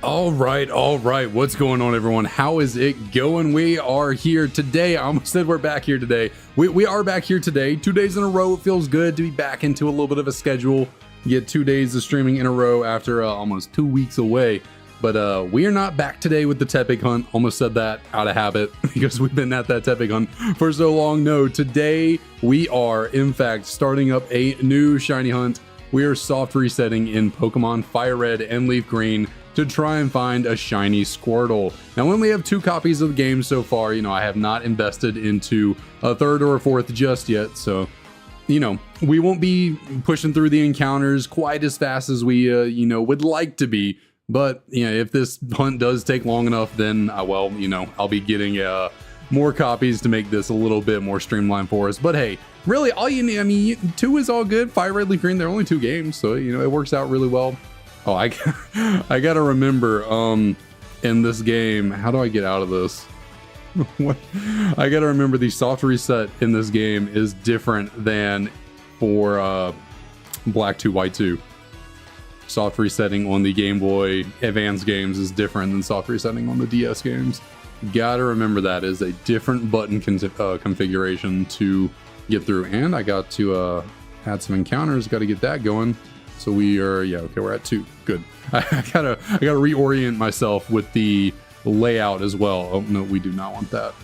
All right. What's going on, everyone? How is it going? We are here today. I almost said we're back here today. We are back here today. 2 days in a row. It feels good to be back into a little bit of a schedule. Get 2 days of streaming in a row after almost 2 weeks away. But we are not back today with the Tepig hunt. Almost said that out of habit because we've been at that Tepig hunt for so long. No, today we are, in fact, starting up a new shiny hunt. We are soft resetting in Pokemon FireRed and LeafGreen to try and find a shiny Squirtle. Now, we only have 2 copies of the game so far. You know, I have not invested into a 3rd or a 4th just yet. So, you know, we won't be pushing through the encounters quite as fast as we, would like to be. But, you know, if this hunt does take long enough, then, I'll be getting more copies to make this a little bit more streamlined for us. But hey, really, all you need, 2 is all good. FireRed, LeafGreen, they're only 2 games. So, it works out really well. Oh, I gotta remember, in this game, how do I get out of this? What? I gotta remember the soft reset in this game is different than for Black 2, White 2. Soft resetting on the Game Boy Advance games is different than soft resetting on the DS games. Gotta remember that is a different button configuration to get through. And I got to add some encounters, gotta get that going. So we are, okay, we're at 2. Good. I gotta reorient myself with the layout as well. Oh no, we do not want that.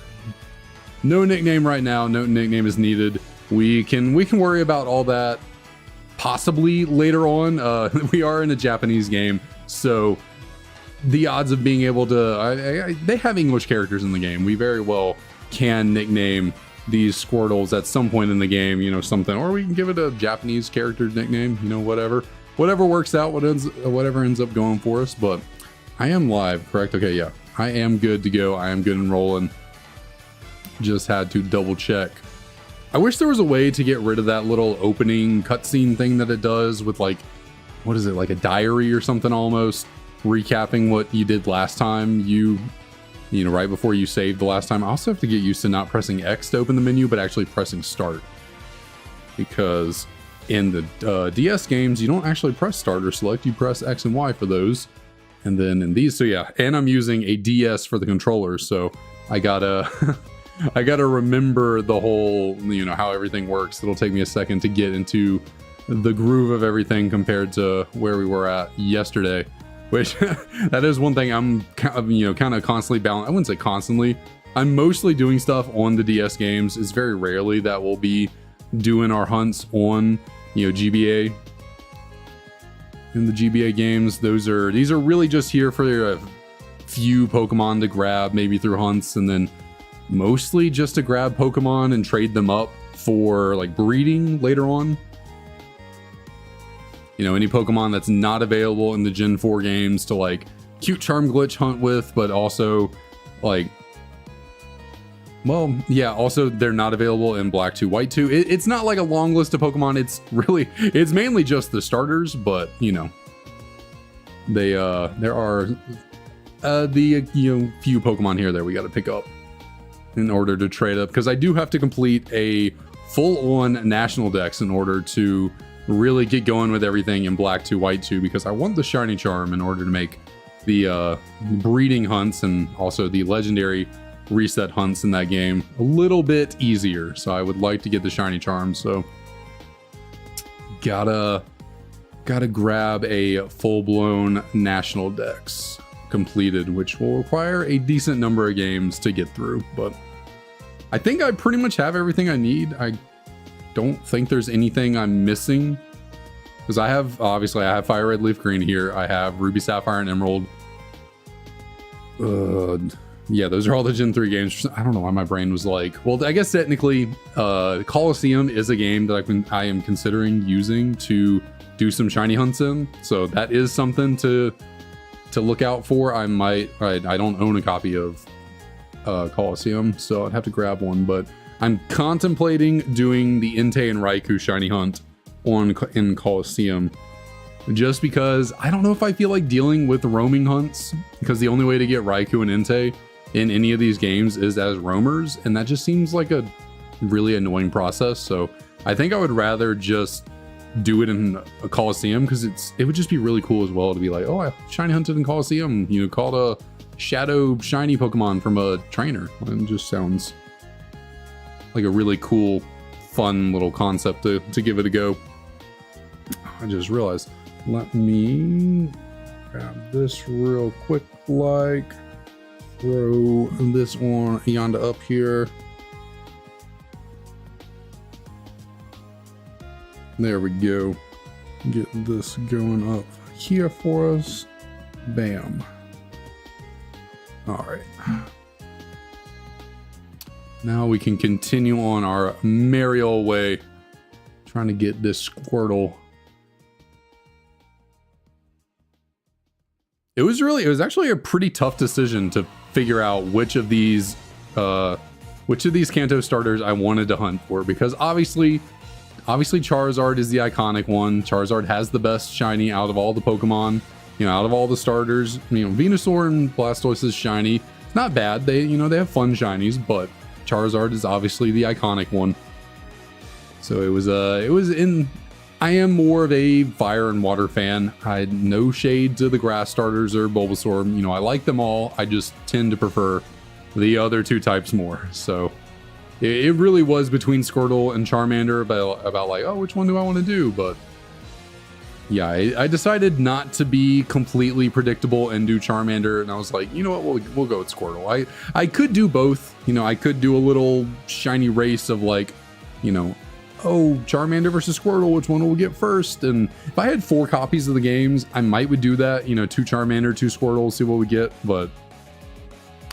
No nickname right now. No nickname is needed. We can worry about all that possibly later on. We are in a Japanese game, so the odds of being able to, they have English characters in the game. We very well can nickname these Squirtles at some point in the game, something, or we can give it a Japanese character nickname, whatever works out, whatever ends up going for us. But I am live, correct? Okay, yeah, I am good to go. I am good and rolling. Just had to double check. I wish there was a way to get rid of that little opening cutscene thing that it does with, like, what is it, like a diary or something, almost recapping what you did last time, right before you saved the last time. I also have to get used to not pressing X to open the menu, but actually pressing start. Because in the DS games, you don't actually press start or select, you press X and Y for those. And then in these, so yeah, and I'm using a DS for the controller, so I gotta I gotta remember the whole, how everything works. It'll take me a second to get into the groove of everything compared to where we were at yesterday. Which, that is one thing I'm, kind of constantly balancing. I wouldn't say constantly. I'm mostly doing stuff on the DS games. It's very rarely that we'll be doing our hunts on, GBA. In the GBA games, these are really just here for a few Pokemon to grab, maybe through hunts, and then mostly just to grab Pokemon and trade them up for, like, breeding later on. Any Pokemon that's not available in the Gen 4 games to, like, cute charm glitch hunt with, but also, like, well, yeah, also they're not available in Black 2, White 2. It's not like a long list of Pokemon. It's mainly just the starters, but, there are the few Pokemon here that we got to pick up in order to trade up, because I do have to complete a full-on national dex in order to really get going with everything in Black 2, White 2, because I want the shiny charm in order to make the breeding hunts and also the legendary reset hunts in that game a little bit easier. So I would like to get the shiny charm, so gotta grab a full-blown national dex completed, which will require a decent number of games to get through. But I think I pretty much have everything I need. I don't think there's anything I'm missing, because I have FireRed, LeafGreen here. I have Ruby, Sapphire, and Emerald. Yeah, those are all the Gen 3 games. I don't know why my brain was like, well, I guess technically Colosseum is a game that I am considering using to do some shiny hunts in, so that is something to look out for. I don't own a copy of Colosseum, so I'd have to grab one, but I'm contemplating doing the Entei and Raikou shiny hunt in Colosseum, just because I don't know if I feel like dealing with roaming hunts, because the only way to get Raikou and Entei in any of these games is as roamers, and that just seems like a really annoying process. So I think I would rather just do it in a Coliseum, because it would just be really cool as well to be like, oh, I shiny hunted in Coliseum, you know, caught a shadow shiny Pokemon from a trainer. It just sounds like a really cool, fun little concept to give it a go. I just realized, let me grab this real quick, like throw this one yonder up here. There we go. Get this going up here for us. Bam. All right. Now we can continue on our merry old way, trying to get this Squirtle. It was actually a pretty tough decision to figure out which of these Kanto starters I wanted to hunt for, because obviously Charizard is the iconic one. Charizard has the best shiny out of all the Pokemon, you know, out of all the starters. You know, Venusaur and Blastoise is shiny. It's not bad. They have fun shinies, but Charizard is obviously the iconic one. So I am more of a fire and water fan. I had no shade to the grass starters or Bulbasaur. You know, I like them all. I just tend to prefer the other two types more. So it really was between Squirtle and Charmander about like, oh, which one do I want to do? But yeah, I decided not to be completely predictable and do Charmander, and I was like, you know what, we'll go with Squirtle. I could do both. You know, I could do a little shiny race of like, you know, oh, Charmander versus Squirtle, which one will we get first? And if I had 4 copies of the games, I would do that, you know, 2 Charmander, 2 Squirtle, see what we get. But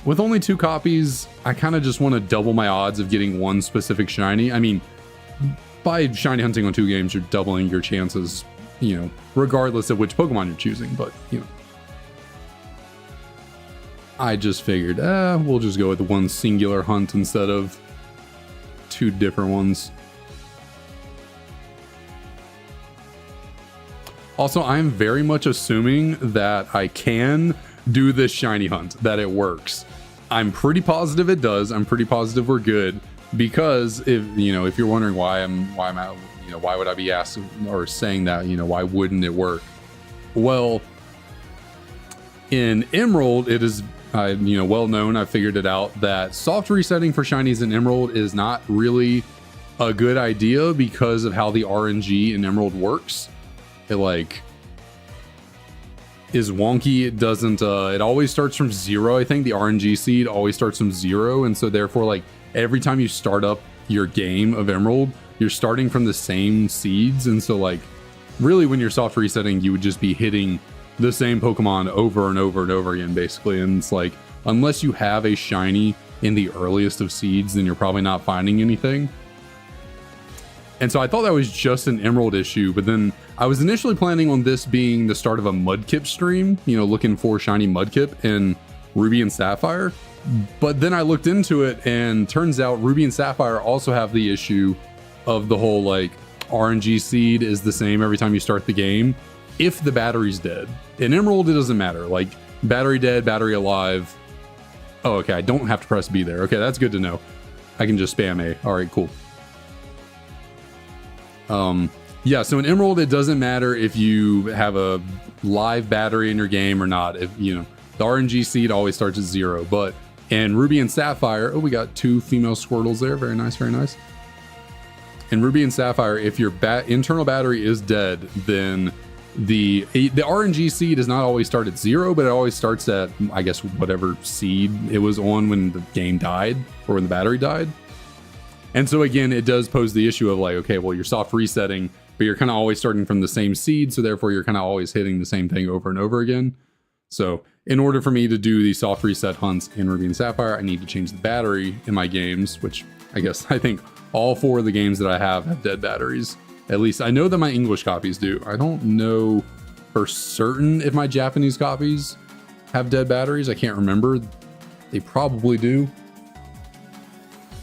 with only 2 copies, I kind of just want to double my odds of getting one specific shiny. I mean, by shiny hunting on 2 games, you're doubling your chances, you know, regardless of which Pokemon you're choosing. But, you know, I just figured, we'll just go with one singular hunt instead of 2 different ones. Also, I'm very much assuming that I can do this shiny hunt, that it works. I'm pretty positive it does. I'm pretty positive we're good, because if you're wondering why I'm out, you know, why would I be asking or saying that, you know, why wouldn't it work? Well, in Emerald, it is well known, I figured it out, that soft resetting for shinies in Emerald is not really a good idea because of how the RNG in Emerald works. It like is wonky. It doesn't it always starts from 0. I think the RNG seed always starts from 0, and so therefore, like, every time you start up your game of Emerald, you're starting from the same seeds. And so, like, really, when you're soft resetting, you would just be hitting the same Pokemon over and over and over again, basically. And it's like, unless you have a shiny in the earliest of seeds, then you're probably not finding anything. And so I thought that was just an Emerald issue, but then I was initially planning on this being the start of a Mudkip stream, you know, looking for shiny Mudkip in Ruby and Sapphire. But then I looked into it, and turns out Ruby and Sapphire also have the issue of the whole, like, RNG seed is the same every time you start the game if the battery's dead. In Emerald, it doesn't matter. Like, battery dead, battery alive. Oh, okay, I don't have to press B there. Okay, that's good to know. I can just spam A. All right, cool. Yeah, so in Emerald, it doesn't matter if you have a live battery in your game or not. If, you know, the RNG seed always starts at 0. But in Ruby and Sapphire, oh, we got 2 female Squirtles there. Very nice, very nice. In Ruby and Sapphire, if your internal battery is dead, then the RNG seed does not always start at 0, but it always starts at, I guess, whatever seed it was on when the game died or when the battery died. And so again, it does pose the issue of like, okay, well, you're soft resetting, but you're kind of always starting from the same seed, so therefore you're kind of always hitting the same thing over and over again. So in order for me to do the soft reset hunts in Ruby and Sapphire, I need to change the battery in my games, which I think all 4 of the games that I have dead batteries. At least I know that my English copies do. I don't know for certain if my Japanese copies have dead batteries. I can't remember. They probably do.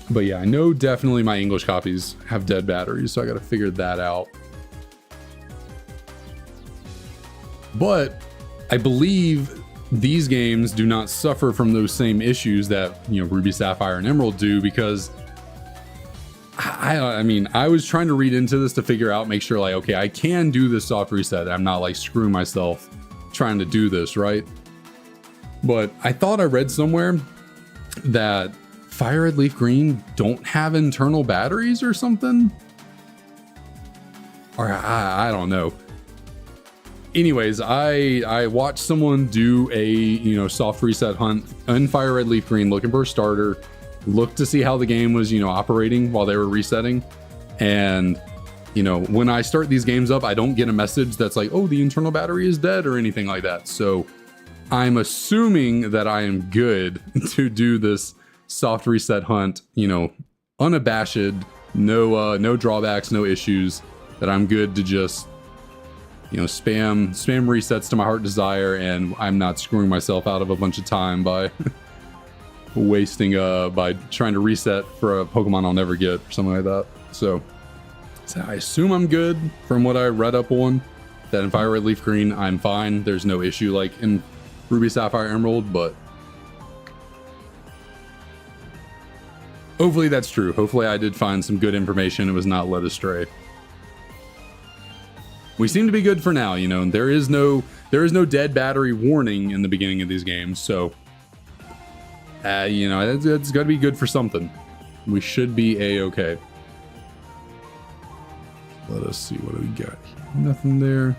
But yeah, I know definitely my English copies have dead batteries, so I got to figure that out. But I believe these games do not suffer from those same issues that, you know, Ruby, Sapphire, and Emerald do, because I mean, I was trying to read into this to figure out, make sure like, okay, I can do this soft reset. I'm not like screwing myself trying to do this, right? But I thought I read somewhere that FireRed, LeafGreen don't have internal batteries or something. Or I don't know. Anyways, I watched someone do a, soft reset hunt in FireRed, LeafGreen looking for a starter. Looked to see how the game was, operating while they were resetting. And, when I start these games up, I don't get a message that's like, oh, the internal battery is dead or anything like that. So I'm assuming that I am good to do this soft reset hunt, unabashed, no drawbacks, no issues, that I'm good to just, spam resets to my heart desire, and I'm not screwing myself out of a bunch of time by wasting by trying to reset for a Pokemon I'll never get or something like that. So I assume I'm good from what I read up on, that in FireRed, LeafGreen I'm fine. There's no issue like in Ruby, Sapphire, Emerald, but hopefully that's true. Hopefully I did find some good information. It was not led astray. We seem to be good for now, and there is no dead battery warning in the beginning of these games, so it's got to be good for something. We should be a-okay. Let us see, what do we got here? Nothing there.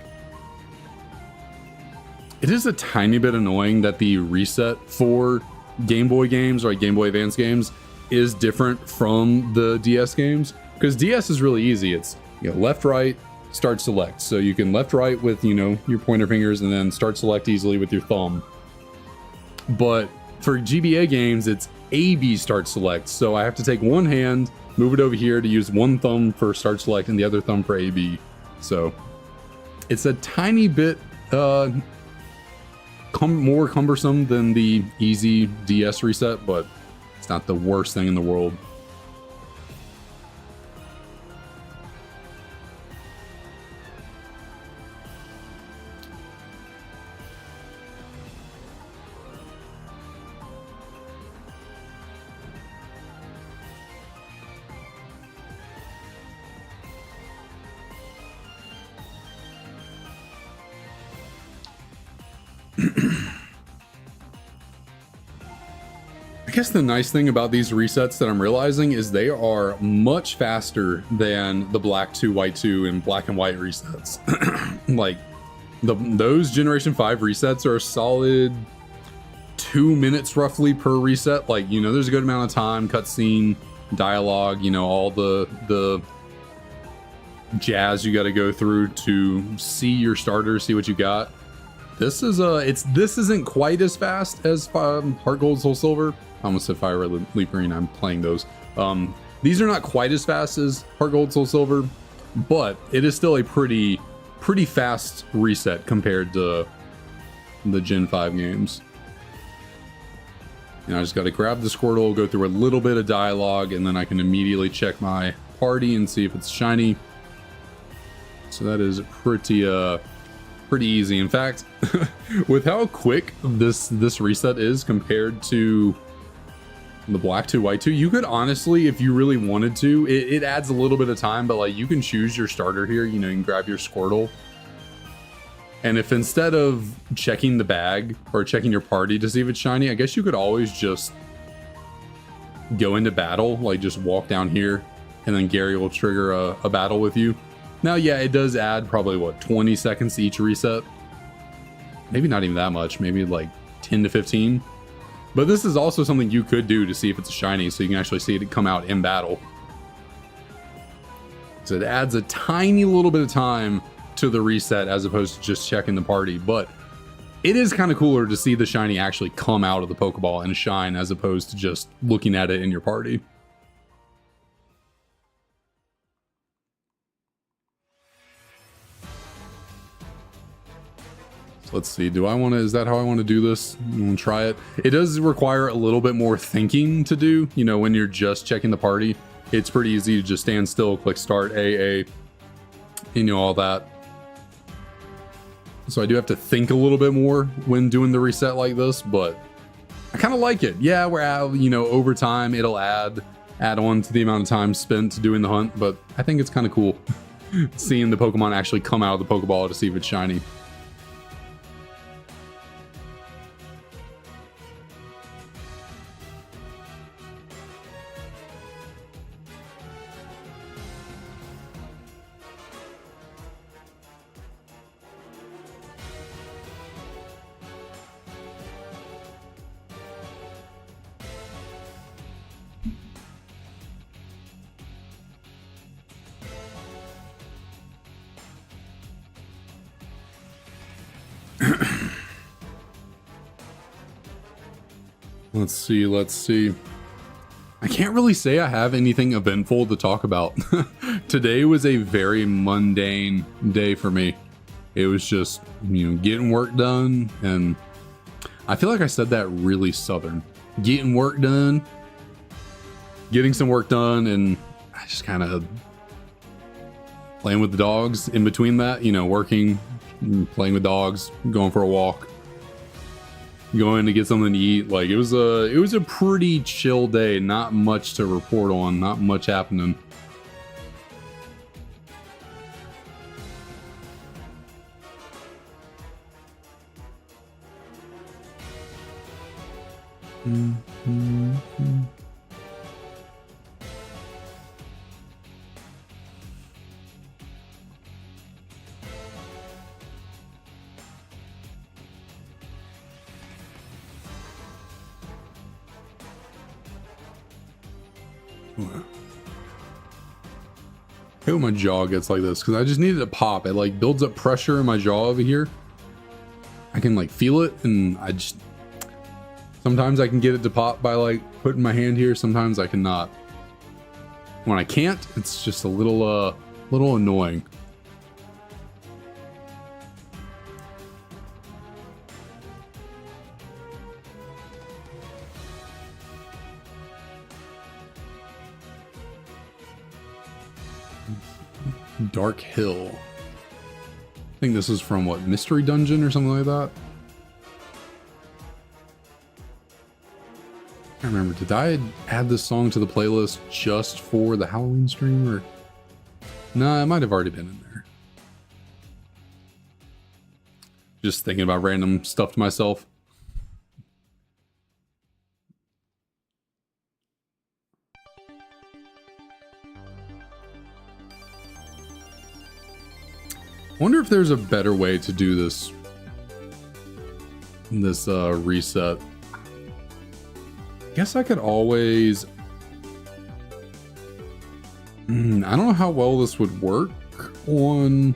It is a tiny bit annoying that the reset for Game Boy games or like Game Boy Advance games is different from the DS games, because DS is really easy. It's left, right, start, select. So you can left, right with your pointer fingers, and then start, select easily with your thumb. But for GBA games, it's AB, start, select. So I have to take one hand, move it over here to use one thumb for start, select, and the other thumb for AB. So it's a tiny bit more cumbersome than the easy DS reset, but it's not the worst thing in the world. I guess the nice thing about these resets that I'm realizing is they are much faster than the Black 2, White 2, and Black and White resets. Like, those Generation 5 resets are a solid 2 minutes roughly per reset. Like, there's a good amount of time, cutscene, dialogue, all the jazz you got to go through to see your starter, see what you got. This is this isn't quite as fast as Heart Gold, Soul Silver. I almost said FireRed, LeafGreen. I'm playing those. These are not quite as fast as Heart Gold, Soul Silver, but it is still a pretty fast reset compared to the Gen 5 games. I just got to grab the Squirtle, go through a little bit of dialogue, and then I can immediately check my party and see if it's shiny. So that is pretty easy. In fact, with how quick this reset is compared to the Black 2, White 2, you could honestly, if you really wanted to, it adds a little bit of time, but like you can choose your starter here. You can grab your Squirtle, and if instead of checking the bag or checking your party to see if it's shiny, I guess you could always just go into battle, like just walk down here, and then Gary will trigger a battle with you. Now, yeah, it does add probably, 20 seconds to each reset? Maybe not even that much, maybe like 10 to 15. But this is also something you could do to see if it's a shiny, so you can actually see it come out in battle. So it adds a tiny little bit of time to the reset as opposed to just checking the party. But it is kind of cooler to see the shiny actually come out of the Pokeball and shine as opposed to just looking at it in your party. Let's see, is that how I want to do this? I'm gonna try it. It does require a little bit more thinking to do, when you're just checking the party. It's pretty easy to just stand still, click start, AA, all that. So I do have to think a little bit more when doing the reset like this, but I kind of like it. Yeah, we're out, over time, it'll add add on to the amount of time spent doing the hunt, but I think it's kind of cool seeing the Pokemon actually come out of the Pokeball to see if it's shiny. Let's see. I can't really say I have anything eventful to talk about. Today was a very mundane day for me. It was just, getting work done, and I feel like I said that really southern. Getting work done, getting some work done, and I just kind of playing with the dogs in between that, working, playing with dogs, going for a walk, going to get something to eat. Like, it was a pretty chill day. Not much to report on, not much happening. I hope my jaw gets like this, because I just needed to pop. It like builds up pressure in my jaw over here. I can like feel it, and sometimes I can get it to pop by like putting my hand here, sometimes I cannot. When I can't, it's just a little annoying. Dark Hill. I think this is from what, Mystery Dungeon or something like that? I can't remember. Did I add this song to the playlist just for the Halloween stream, or? Nah, it might have already been in there. Just thinking about random stuff to myself. Wonder if there's a better way to do this reset. Guess I could always I don't know how well this would work on.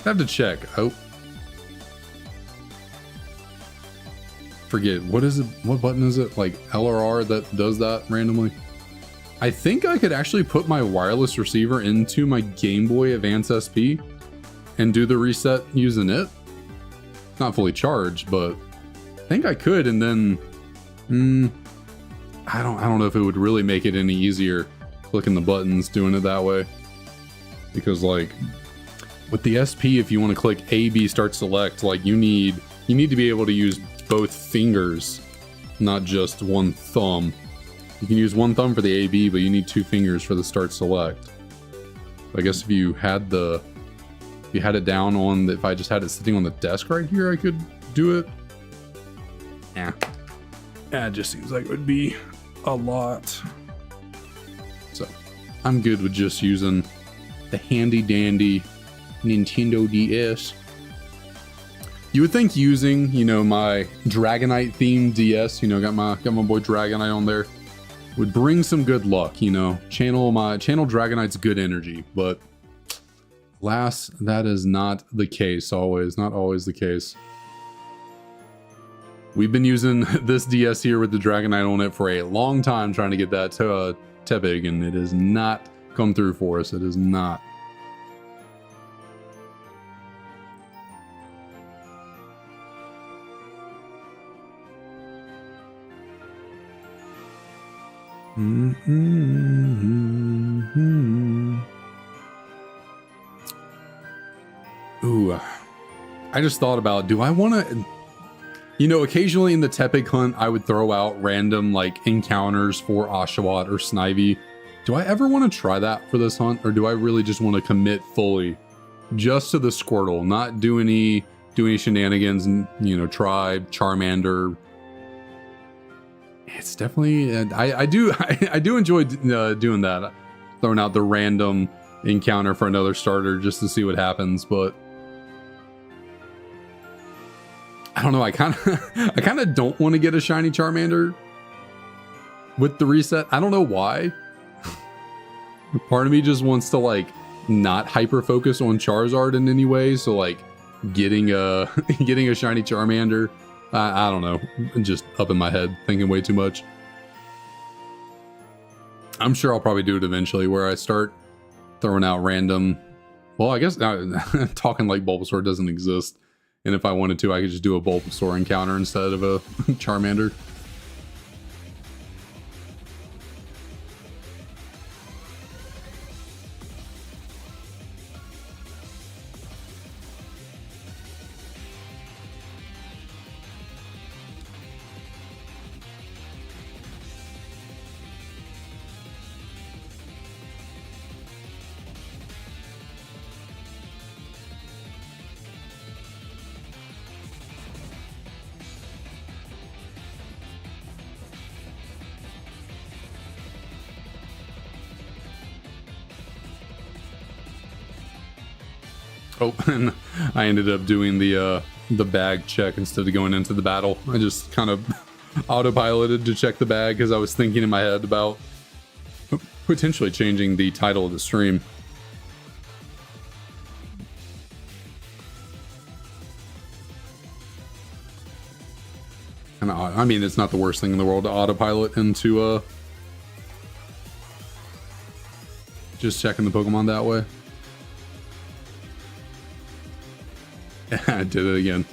I have to check. Oh, forget, what is it, what button is it, like L or R that does that randomly? I think I could actually put my wireless receiver into my Game Boy Advance SP and do the reset using it. Not fully charged, but I think I could, and then I don't know if it would really make it any easier clicking the buttons doing it that way. Because like with the SP, if you want to click A, B, start, select, like you need to be able to use both fingers, not just one thumb. You can use one thumb for the A, B, but you need two fingers for the start, select. I guess if you had it down on, if I just had it sitting on the desk right here, I could do it. Yeah, it just seems like it would be a lot. So I'm good with just using the handy dandy Nintendo DS. You would think using, my Dragonite themed DS, got my boy Dragonite on there, would bring some good luck, channel Dragonite's good energy, but alas, that is not the case always, not always the case. We've been using this DS here with the Dragonite on it for a long time, trying to get that to Tepig, and it has not come through for us. It is not. Ooh, I just thought about, do I want to, You know, occasionally in the Tepig hunt, I would throw out random like encounters for Oshawott or Snivy. Do I ever want to try that for this hunt, or do I really just want to commit fully just to the Squirtle, not do any shenanigans and, you know, try Charmander? It's definitely, I do enjoy doing that, throwing out the random encounter for another starter just to see what happens. But I don't know, I kind of don't want to get a shiny Charmander with the reset. I don't know why. Part of me just wants to like not hyper focus on Charizard in any way, so like getting a shiny Charmander, I don't know, just up in my head thinking way too much. I'm sure I'll probably do it eventually, where I start throwing out random, well, I guess talking like Bulbasaur doesn't exist, and if I wanted to, I could just do a Bulbasaur encounter instead of a Charmander. Oh, and I ended up doing the bag check instead of going into the battle. I just kind of autopiloted to check the bag because I was thinking in my head about potentially changing the title of the stream. And I mean, it's not the worst thing in the world to autopilot into just checking the Pokemon that way. I did it again.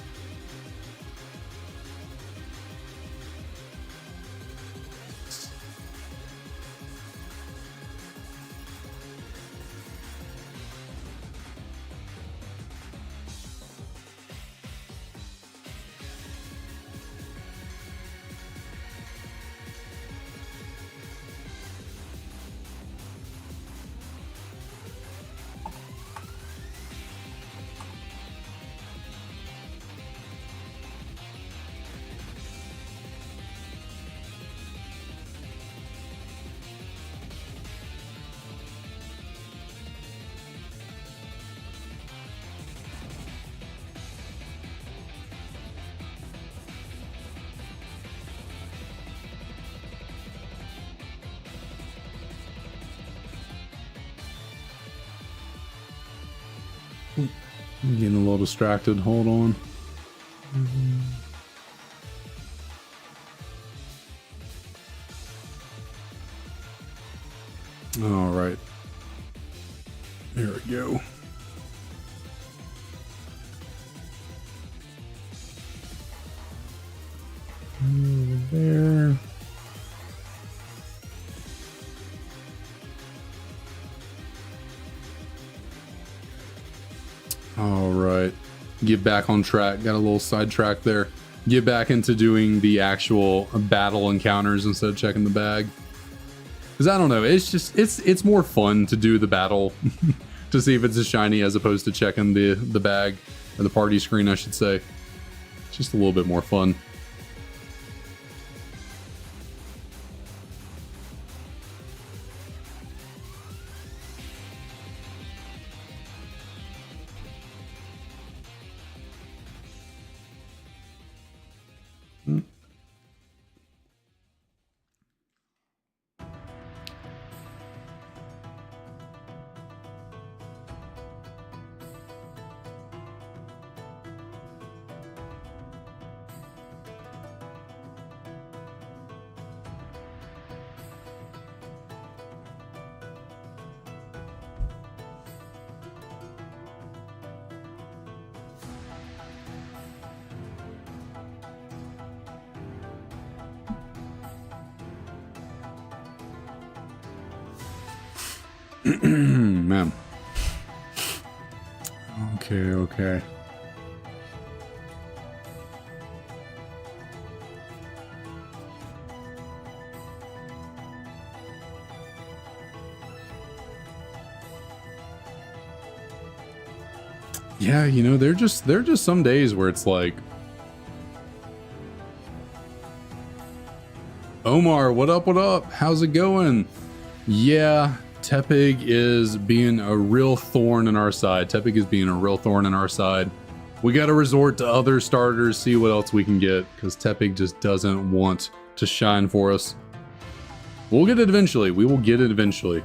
I'm getting a little distracted. Hold on. All right. There we go. Over there. All right, get back on track. Got a little sidetrack there. Get back into doing the actual battle encounters instead of checking the bag. Because I don't know, it's just it's more fun to do the battle to see if it's a shiny as opposed to checking the bag, or the party screen, I should say. It's just a little bit more fun. Man. Okay. Yeah, you know, they're just some days where it's like, Omar, what up, what up? How's it going? Yeah, Tepig is being a real thorn in our side. Tepig is being a real thorn in our side. We got to resort to other starters, see what else we can get, because Tepig just doesn't want to shine for us. We'll get it eventually. We will get it eventually.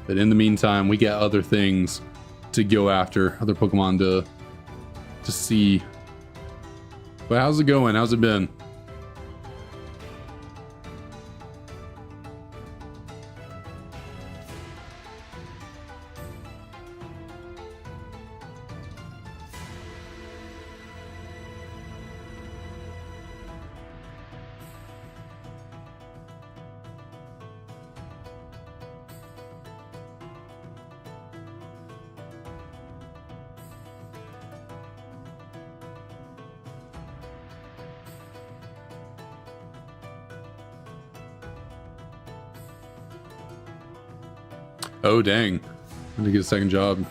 But in the meantime, we got other things to go after, other Pokemon to see. But how's it going? How's it been? Oh, dang. I had to get a second job.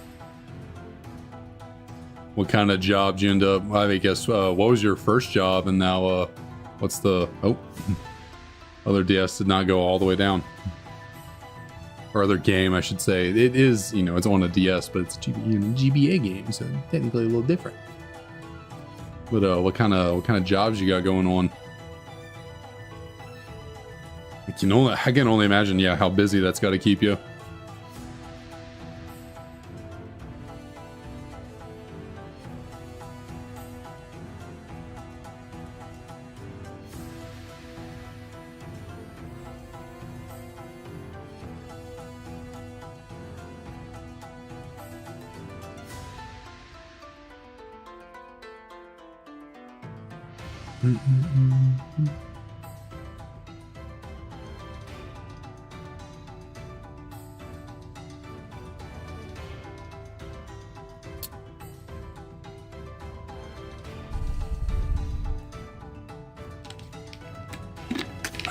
What kind of job did you end up? I guess, what was your first job? And now, what's the... Oh. Other DS did not go all the way down. Or other game, I should say. It is, you know, it's on a DS, but it's a GBA game, so technically a little different. But, what kind of jobs you got going on? I can only imagine, yeah, how busy that's got to keep you.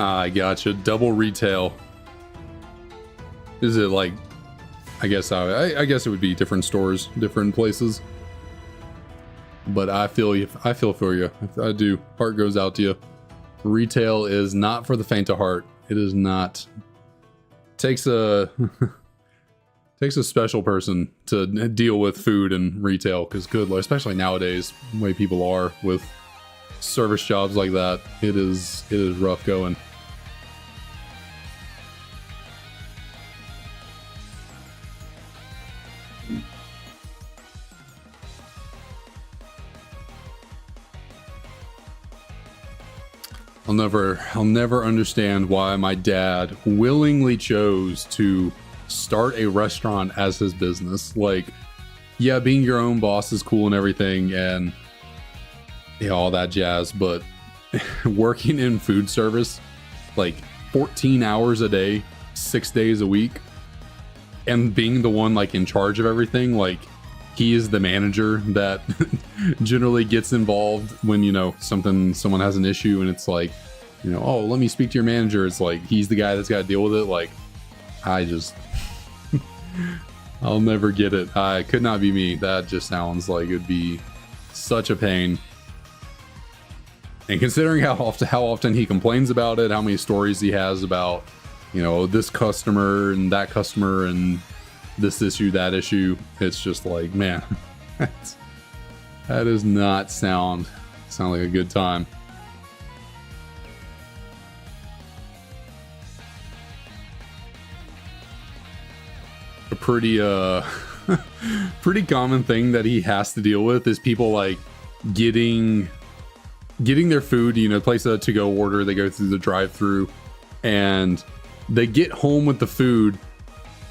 I gotcha. Double retail. Is it like? I guess I guess it would be different stores, different places. But I feel you. I feel for you. I do. Heart goes out to you. Retail is not for the faint of heart. It is not. Takes a takes a special person to deal with food and retail, because good Lord, especially nowadays, the way people are with service jobs like that, it is rough going. I'll never understand why my dad willingly chose to start a restaurant as his business. Like, yeah, being your own boss is cool and everything, and yeah, all that jazz, but working in food service, like 14 hours a day, 6 days a week, and being the one like in charge of everything, like he is the manager that generally gets involved when, you know, someone has an issue and it's like, you know, oh, let me speak to your manager. It's like he's the guy that's got to deal with it. Like, I just I'll never get it. I could not be me. That just sounds like it'd be such a pain. And considering how often he complains about it, how many stories he has about, you know, this customer and that customer and this issue, that issue, it's just like, man, that does not sound like a good time. A pretty pretty common thing that he has to deal with is people like getting their food, you know, place a to-go order, they go through the drive-through and they get home with the food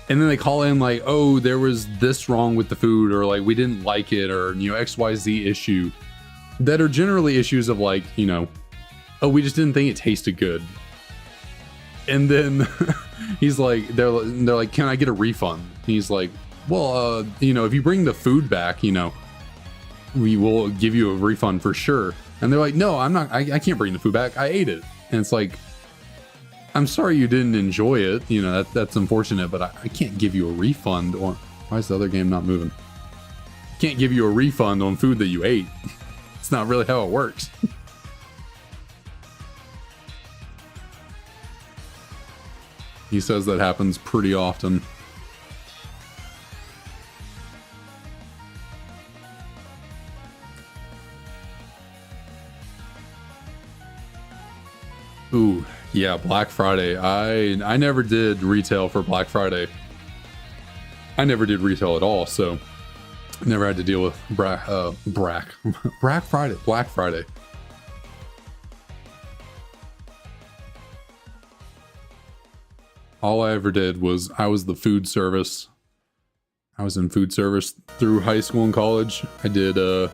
and then they call in like, oh, there was this wrong with the food, or like we didn't like it, or, you know, XYZ issue, that are generally issues of like, you know, oh, we just didn't think it tasted good. And then he's like, they're like, can I get a refund? And he's like, well, you know, if you bring the food back, you know, we will give you a refund for sure. And they're like, no, I'm not, I can't bring the food back. I ate it. And it's like, I'm sorry you didn't enjoy it. You know, that's unfortunate, but I can't give you a refund. Or why is the other game not moving? can't give you a refund on food that you ate. It's not really how it works. He says that happens pretty often. Ooh, yeah, Black Friday. I never did retail for Black Friday. I never did retail at all, so never had to deal with Black Friday. All I ever did was I was the food service. I was in food service through high school and college. I did a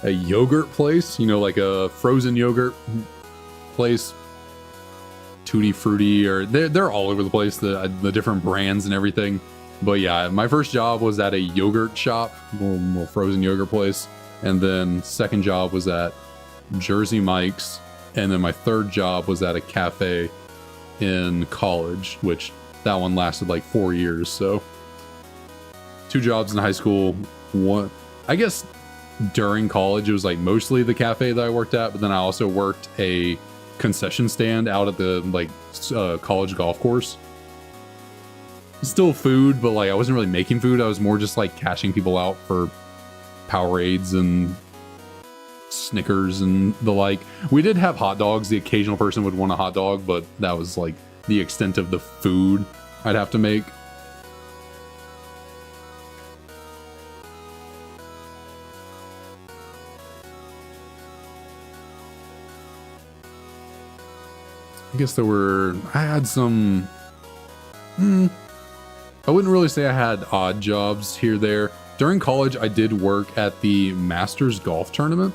yogurt place, you know, like a frozen yogurt place. Tutti Frutti, or they're all over the place, the different brands and everything. But yeah, my first job was at a yogurt shop, little frozen yogurt place, and then second job was at Jersey Mike's, and then my third job was at a cafe in college, which that one lasted like 4 years. So 2 jobs in high school. One, I guess during college it was like mostly the cafe that I worked at, but then I also worked a concession stand out at the college golf course. Still food, but like I wasn't really making food. I was more just like cashing people out for Powerades and Snickers and the like. We did have hot dogs. The occasional person would want a hot dog, but that was like the extent of the food I'd have to make. I guess I had some, I wouldn't really say I had odd jobs here, there. During college, I did work at the Masters golf tournament.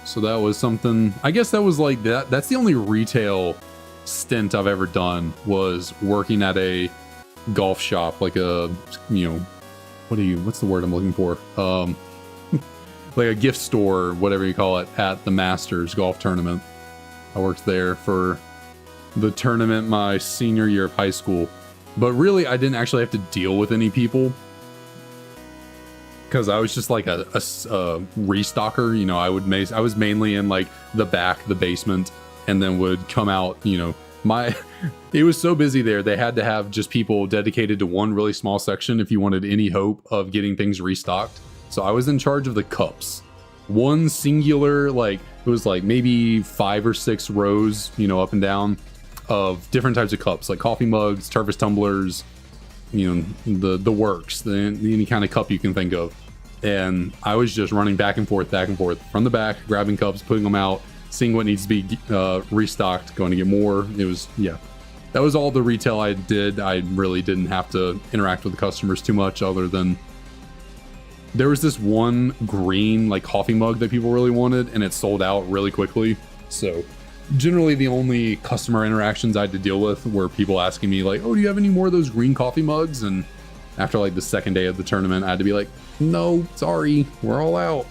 So that was something, I guess that was like that. That's the only retail stint I've ever done, was working at a golf shop, like a, you know, what's the word I'm looking for? Like a gift store, whatever you call it, at the Masters golf tournament. I worked there for the tournament my senior year of high school, but really I didn't actually have to deal with any people because I was just like a restocker. You know, I was mainly in like the basement, and then would come out, you know, it was so busy there. They had to have just people dedicated to one really small section if you wanted any hope of getting things restocked. So I was in charge of the cups. One singular, like, it was like maybe 5 or 6 rows, you know, up and down, of different types of cups, like coffee mugs, Turvis tumblers, you know, the works, any kind of cup you can think of. And I was just running back and forth from the back, grabbing cups, putting them out, seeing what needs to be restocked, going to get more. It was, yeah, that was all the retail I did. I really didn't have to interact with the customers too much, other than there was this one green like coffee mug that people really wanted, and it sold out really quickly. So generally the only customer interactions I had to deal with were people asking me like, oh, do you have any more of those green coffee mugs? And after like the second day of the tournament, I had to be like, no, sorry, we're all out.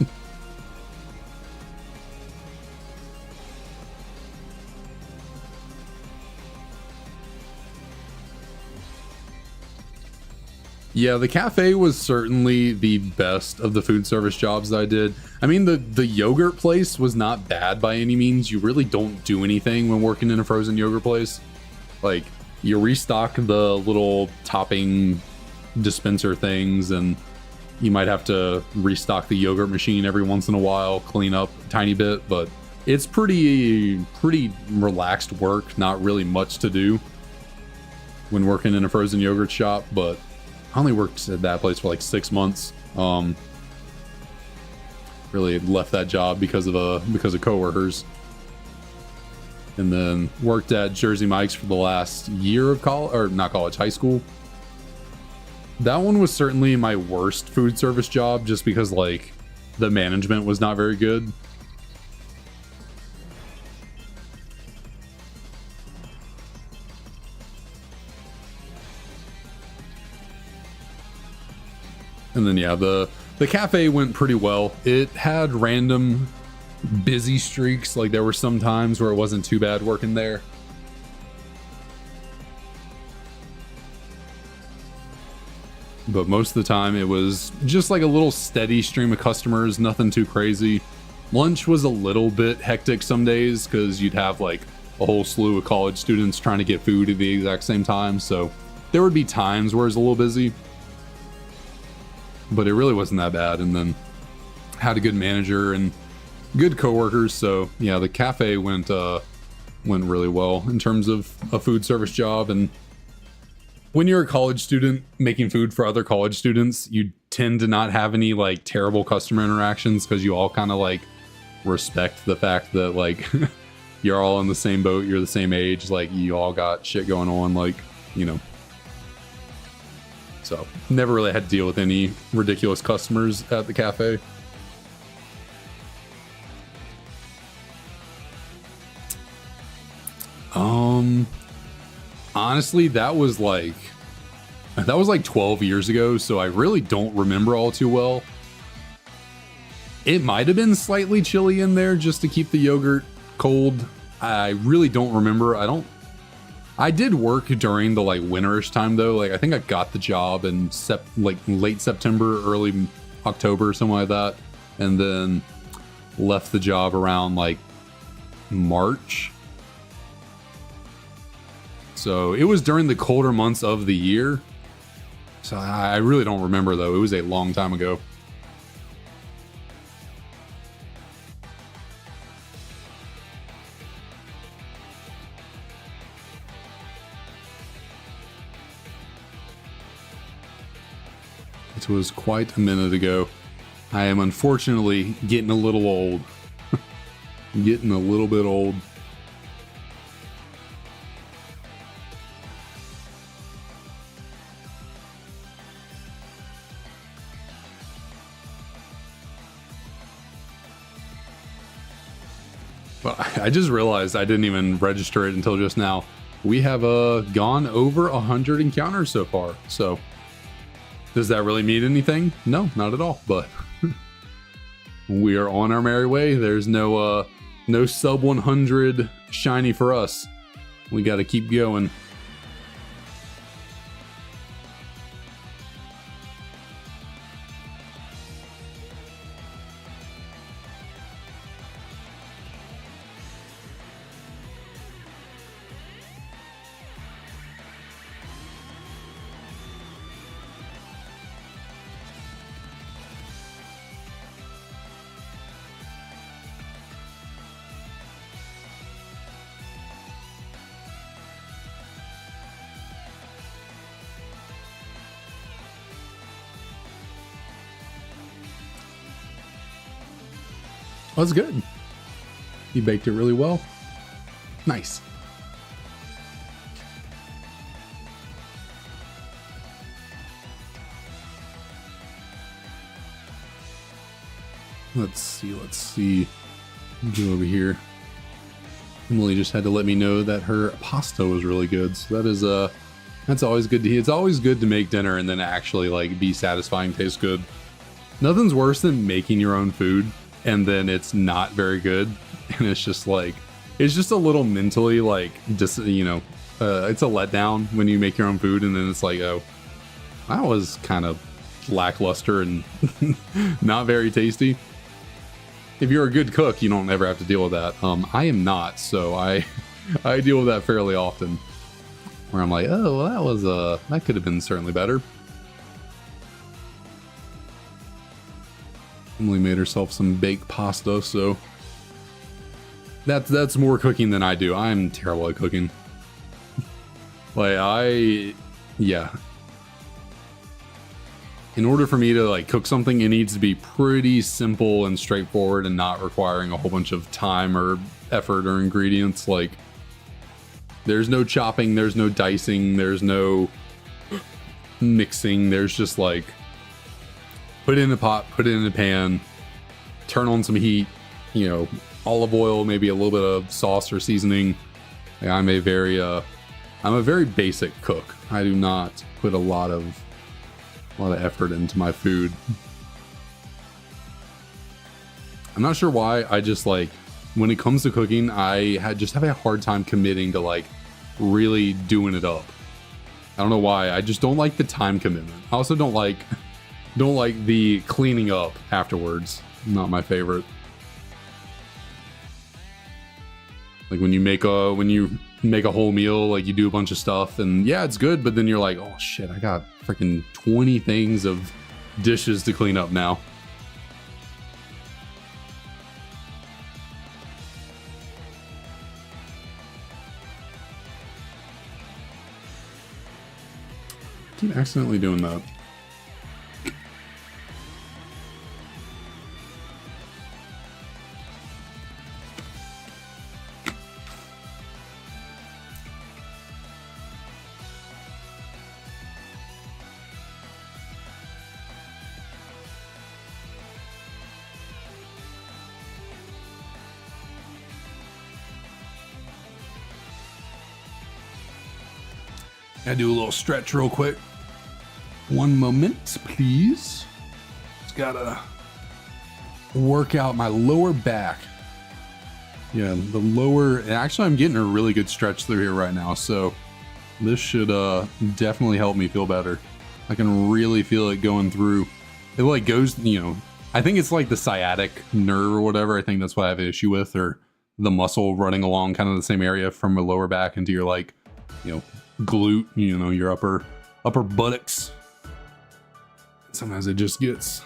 Yeah, the cafe was certainly the best of the food service jobs that I did. I mean, the yogurt place was not bad by any means. You really don't do anything when working in a frozen yogurt place. Like, you restock the little topping dispenser things, and you might have to restock the yogurt machine every once in a while, clean up a tiny bit, but it's pretty relaxed work. Not really much to do when working in a frozen yogurt shop, but I only worked at that place for like 6 months. Really left that job because of coworkers, and then worked at Jersey Mike's for the last year of college, or not college, high school. That one was certainly my worst food service job, just because like the management was not very good. And then, yeah, the cafe went pretty well. It had random busy streaks. Like, there were some times where it wasn't too bad working there. but most of the time it was just like a little steady stream of customers, nothing too crazy. Lunch was a little bit hectic some days because you'd have like a whole slew of college students trying to get food at the exact same time, so there would be times where it was a little busy, but it really wasn't that bad. And then had a good manager and good coworkers, so yeah, the cafe went really well in terms of a food service job. And when you're a college student making food for other college students, you tend to not have any like terrible customer interactions because you all kind of like respect the fact that like you're all in the same boat, you're the same age, like you all got shit going on, like, you know. So never really had to deal with any ridiculous customers at the cafe. Honestly, that was like 12 years ago, so I really don't remember all too well. It might have been slightly chilly in there just to keep the yogurt cold. I really don't remember. I did work during the like winterish time though. Like I think I got the job in like late September, early October, something like that, and then left the job around like March. So it was during the colder months of the year. So I really don't remember though. It was a long time ago. It was quite a minute ago. I am unfortunately getting a little old. Getting a little bit old. But I just realized I didn't even register it until just now. We have gone over 100 encounters so far. So does that really mean anything? No, not at all. But we are on our merry way. There's no sub 100 shiny for us. We got to keep going. That's good. You baked it really well. Nice. Let's see. Go over here. Emily just had to let me know that her pasta was really good. So that is that's always good to hear. It's always good to make dinner and then actually like be satisfying, taste good. Nothing's worse than making your own food and then it's not very good, and it's just like, it's just a little mentally like just, you know, it's a letdown when you make your own food and then it's like, oh, that was kind of lackluster and not very tasty. If you're a good cook, you don't ever have to deal with that. I am not, so I deal with that fairly often, where I'm like, oh, well, that could have been certainly better. Emily made herself some baked pasta, so that's more cooking than I do. I'm terrible at cooking. Yeah. In order for me to like cook something, it needs to be pretty simple and straightforward and not requiring a whole bunch of time or effort or ingredients. Like, there's no chopping, there's no dicing, there's no mixing. There's just like, put it in a pot, put it in a pan, turn on some heat, you know, olive oil, maybe a little bit of sauce or seasoning. Like, I'm a very basic cook. I do not put a lot of effort into my food. I'm not sure why. I just like, when it comes to cooking, I just have a hard time committing to like really doing it up. I don't know why. I just don't like the time commitment. I also don't like the cleaning up afterwards. Not my favorite. Like when you make a whole meal, like you do a bunch of stuff and yeah, it's good, but then you're like, oh shit, I got freaking 20 things of dishes to clean up now. I keep accidentally doing that. I do a little stretch real quick. One moment, please. Just gotta work out my lower back. Yeah, the lower, actually I'm getting a really good stretch through here right now, so this should definitely help me feel better. I can really feel it going through. It like goes, you know, I think it's like the sciatic nerve or whatever. I think that's what I have an issue with, or the muscle running along kind of the same area from my lower back into your like, you know, glute, you know, your upper buttocks. Sometimes it just gets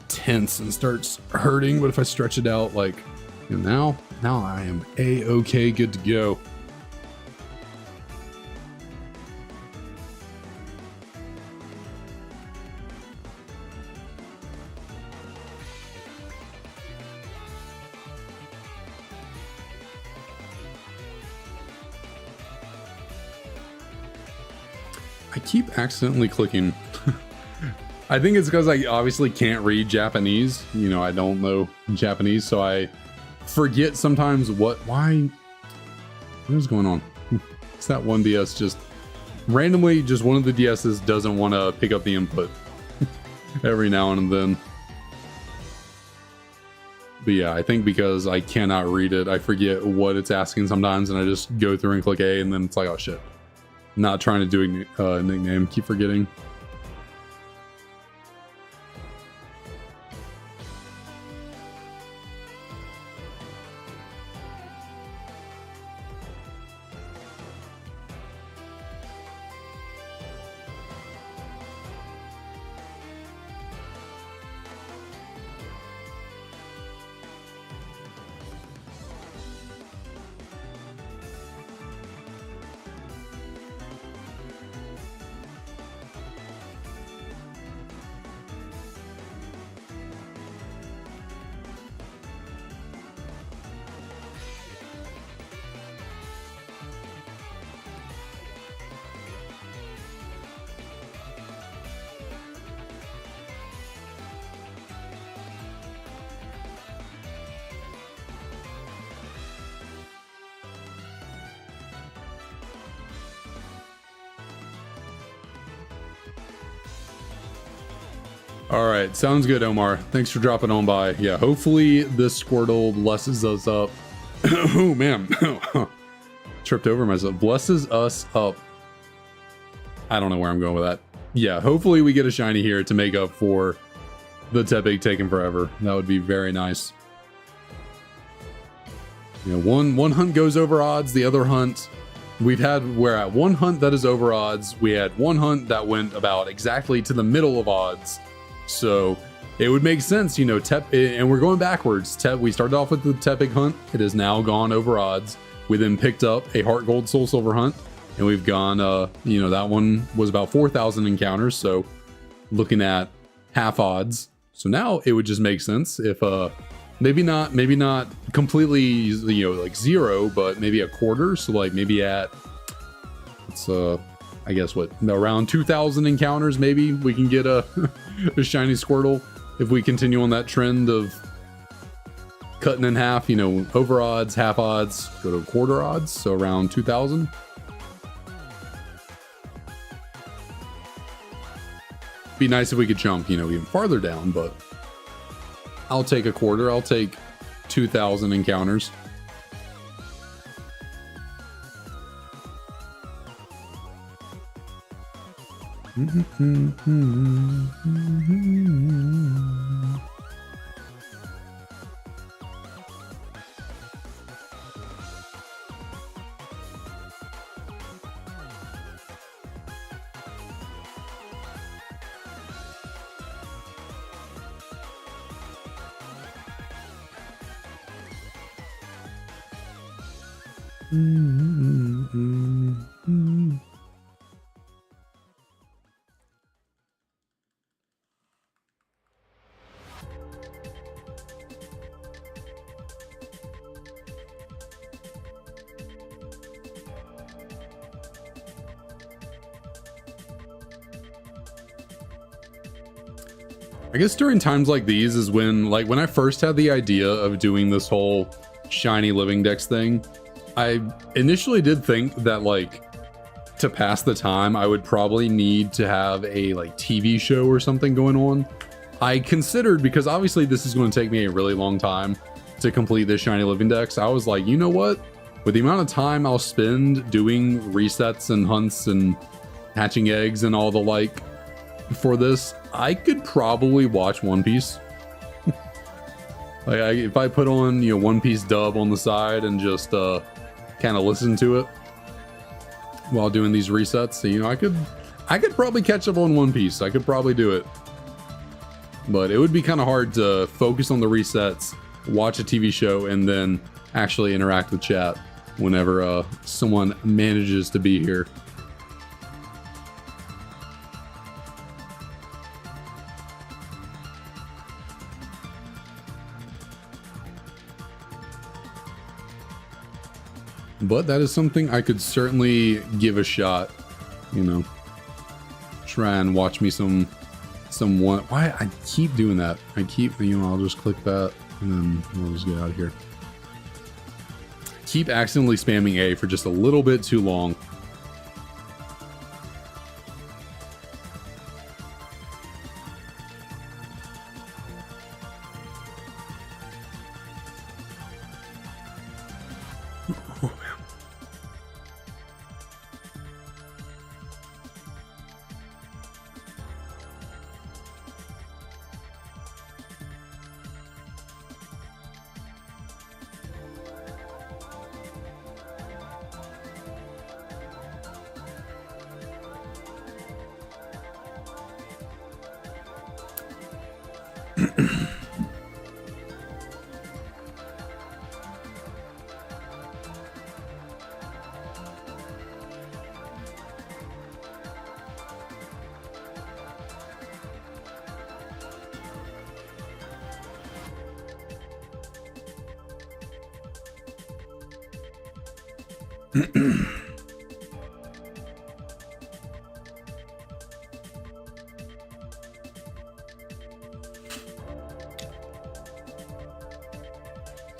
tense and starts hurting, but if I stretch it out, like, you know, now I am a-okay, good to go. I keep accidentally clicking. I think it's because I obviously can't read Japanese. You know, I don't know Japanese, so I forget sometimes what is going on. It's that one DS just randomly, just one of the DSs doesn't want to pick up the input every now and then. But yeah, I think because I cannot read it, I forget what it's asking sometimes, and I just go through and click A, and then it's like, oh shit. Not trying to do a nickname, keep forgetting. All right, sounds good, Omar. Thanks for dropping on by. Yeah, hopefully this Squirtle blesses us up. Oh man, tripped over myself. Blesses us up. I don't know where I'm going with that. Yeah, hopefully we get a shiny here to make up for the Tepig taking forever. That would be very nice. You know, one hunt goes over odds, the other hunt we're at one hunt that is over odds. We had one hunt that went about exactly to the middle of odds. So it would make sense, you know, and we're going backwards. We started off with the Tepig hunt. It has now gone over odds. We then picked up a Heart Gold Soul Silver hunt, and we've gone, you know, that one was about 4,000 encounters. So looking at half odds. So now it would just make sense if, maybe not completely, you know, like zero, but maybe a quarter. So like maybe at, it's, I guess what, around 2,000 encounters, maybe we can get a, a shiny Squirtle if we continue on that trend of cutting in half, you know, over odds, half odds, go to quarter odds, so around 2,000. Be nice if we could jump, you know, even farther down, but I'll take a quarter. I'll take 2,000 encounters. I guess during times like these is when, like, when I first had the idea of doing this whole Shiny Living Dex thing, I initially did think that, like, to pass the time, I would probably need to have a, like, TV show or something going on. I considered, because obviously this is going to take me a really long time to complete this Shiny Living Dex, I was like, you know what? With the amount of time I'll spend doing resets and hunts and hatching eggs and all the like for this, I could probably watch One Piece. Like, if I put on, you know, One Piece dub on the side and just kind of listen to it while doing these resets, so, you know, I could probably catch up on One Piece. I could probably do it, but it would be kind of hard to focus on the resets, watch a TV show, and then actually interact with chat whenever someone manages to be here. But that is something I could certainly give a shot, you know. Try and watch me some one. Why I keep doing that? I keep, you know, I'll just click that and then we'll just get out of here. Keep accidentally spamming A for just a little bit too long.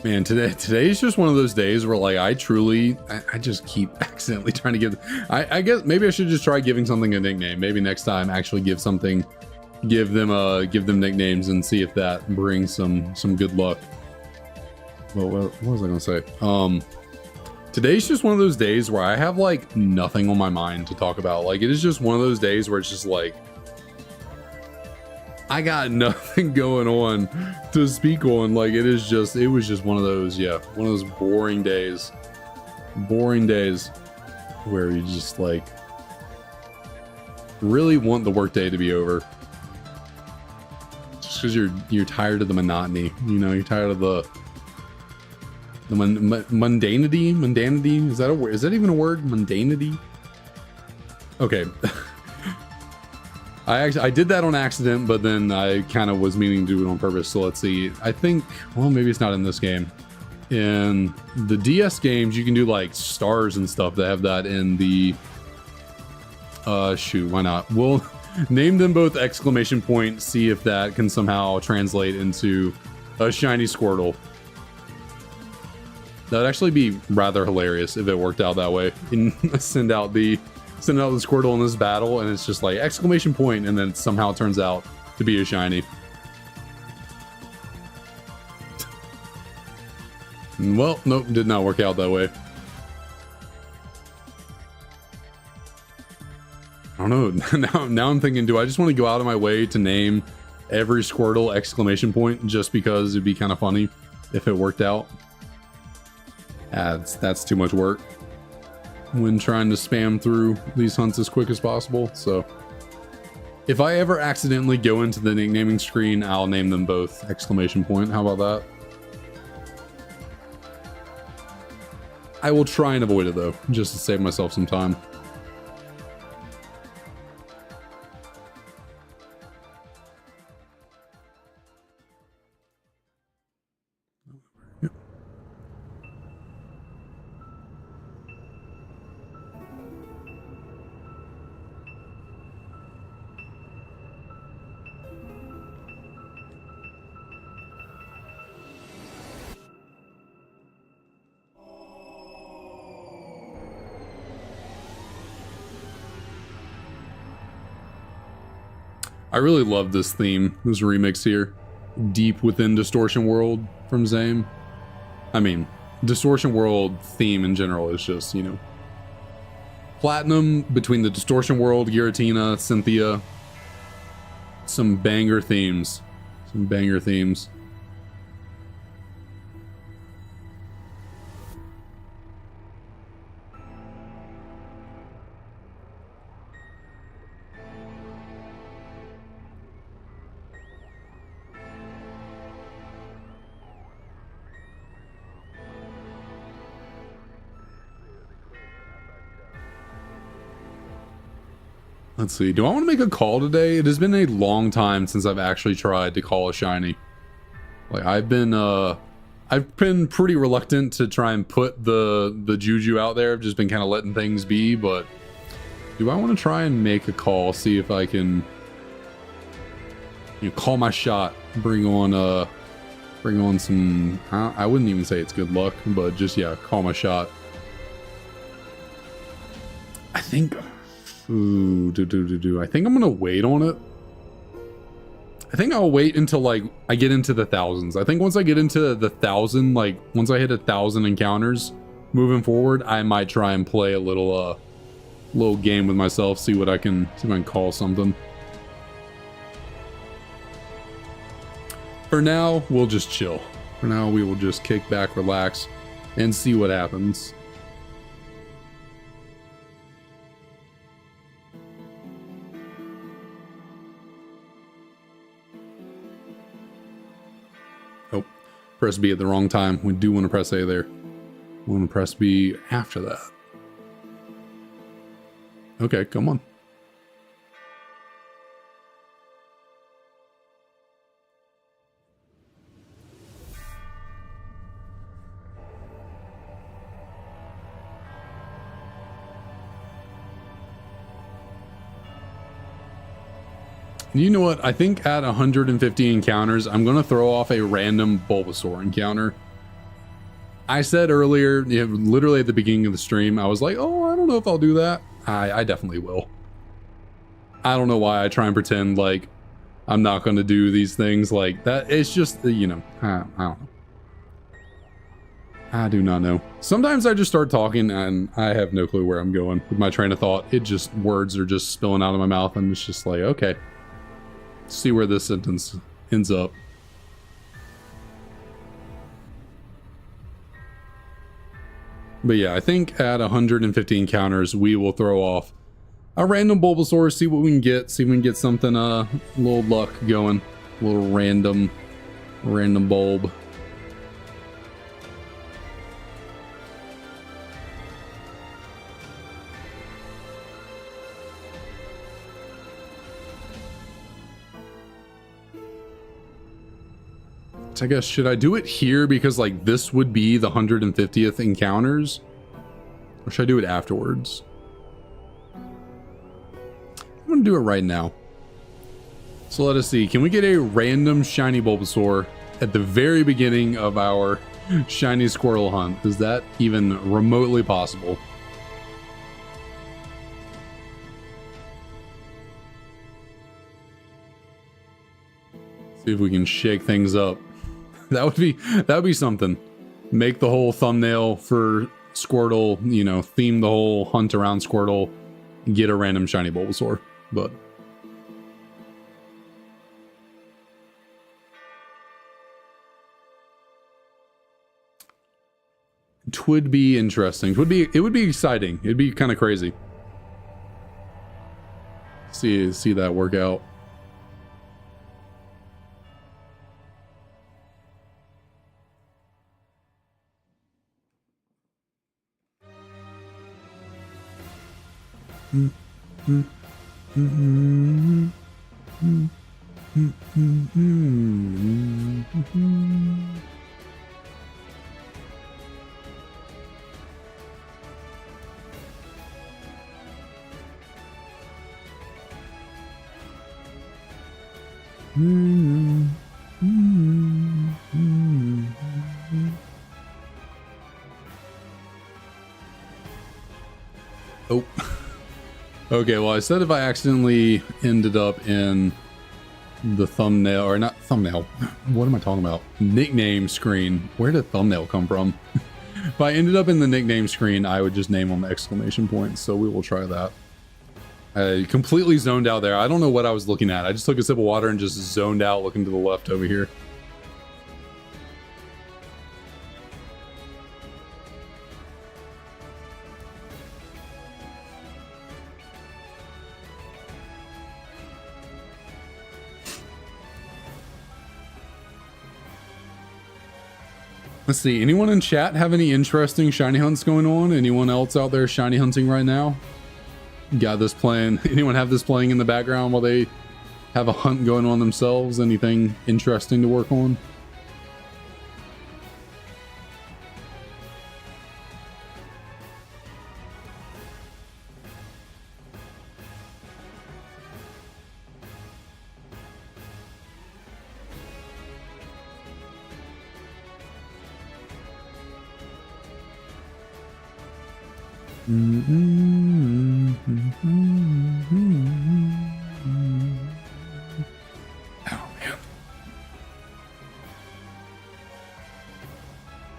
Man, today's just one of those days where, like, I just keep accidentally trying to give. I guess maybe I should just try giving something a nickname. Maybe next time actually give them nicknames and see if that brings some good luck. Well, what was I gonna say? Today's just one of those days where I have, like, nothing on my mind to talk about. Like, it is just one of those days where it's just like, I got nothing going on to speak on. Like, it was just one of those, yeah, one of those boring days where you just, like, really want the workday to be over, just because you're tired of the monotony, you know, you're tired of the mundanity. Is that a word? Is that even a word? Mundanity. Okay. I did that on accident, but then I kind of was meaning to do it on purpose. So let's see. I think, well, maybe it's not in this game. In the DS games, you can do, like, stars and stuff that have that in the... shoot, why not? We'll name them both exclamation point, see if that can somehow translate into a shiny Squirtle. That would actually be rather hilarious if it worked out that way. And send out the Squirtle in this battle, and it's just like exclamation point, and then it somehow turns out to be a shiny. Well, nope, did not work out that way. don't know. Now I'm thinking, do I just want to go out of my way to name every Squirtle exclamation point just because it'd be kind of funny if it worked out? That's too much work when trying to spam through these hunts as quick as possible. So if I ever accidentally go into the nicknaming screen, I'll name them both exclamation point. How about that? I will try and avoid it though, just to save myself some time. I really love this theme, this remix here. Deep Within Distortion World from Zame. I mean, Distortion World theme in general is just, you know, platinum between the Distortion World, Giratina, Cynthia. Some banger themes. Some banger themes. Let's see. Do I want to make a call today? It has been a long time since I've actually tried to call a shiny. Like I've been pretty reluctant to try and put the juju out there. I've just been kind of letting things be, but do I want to try and make a call, see if I can, you know, call my shot, bring on some, I wouldn't even say it's good luck, but just, yeah, call my shot. I think I think I'm gonna wait on it. I think I'll wait until like I get into the thousands. I think once I get into the 1,000, like once I hit 1,000 encounters moving forward, I might try and play a little game with myself, see if I can call something. For now, we'll just chill. For now, we will just kick back, relax, and see what happens. Oh, press B at the wrong time. We do want to press A there. We want to press B after that. Okay, come on. You know what? I think at 150 encounters, I'm going to throw off a random Bulbasaur encounter. I said earlier, literally at the beginning of the stream, I was like, oh, I don't know if I'll do that. I definitely will. I don't know why I try and pretend like I'm not going to do these things like that. It's just, you know, I don't know. I do not know. Sometimes I just start talking and I have no clue where I'm going with my train of thought. It just, words are just spilling out of my mouth and it's just like, okay. See where this sentence ends up. But yeah, I think at 150 encounters, we will throw off a random Bulbasaur, see what we can get, see if we can get something, a little luck going, a little random bulb. I guess, should I do it here because like this would be the 150th encounters, or should I do it afterwards? I'm gonna do it right now. So let us see, can we get a random shiny Bulbasaur at the very beginning of our shiny Squirtle hunt? Is that even remotely possible? See if we can shake things up. That would be something. Make the whole thumbnail for Squirtle, you know, theme the whole hunt around Squirtle, get a random shiny Bulbasaur, but it would be interesting. It would be exciting. It'd be kind of crazy. See that work out. Oh. Okay, well, I said if I accidentally ended up in the thumbnail, or not thumbnail, what am I talking about? Nickname screen. Where did thumbnail come from? If I ended up in the nickname screen, I would just name them exclamation points, so we will try that. I completely zoned out there. I don't know what I was looking at. I just took a sip of water and just zoned out looking to the left over here. Let's see, anyone in chat have any interesting shiny hunts going on? Anyone else out there shiny hunting right now? Got this playing? Anyone have this playing in the background while they have a hunt going on themselves? Anything interesting to work on?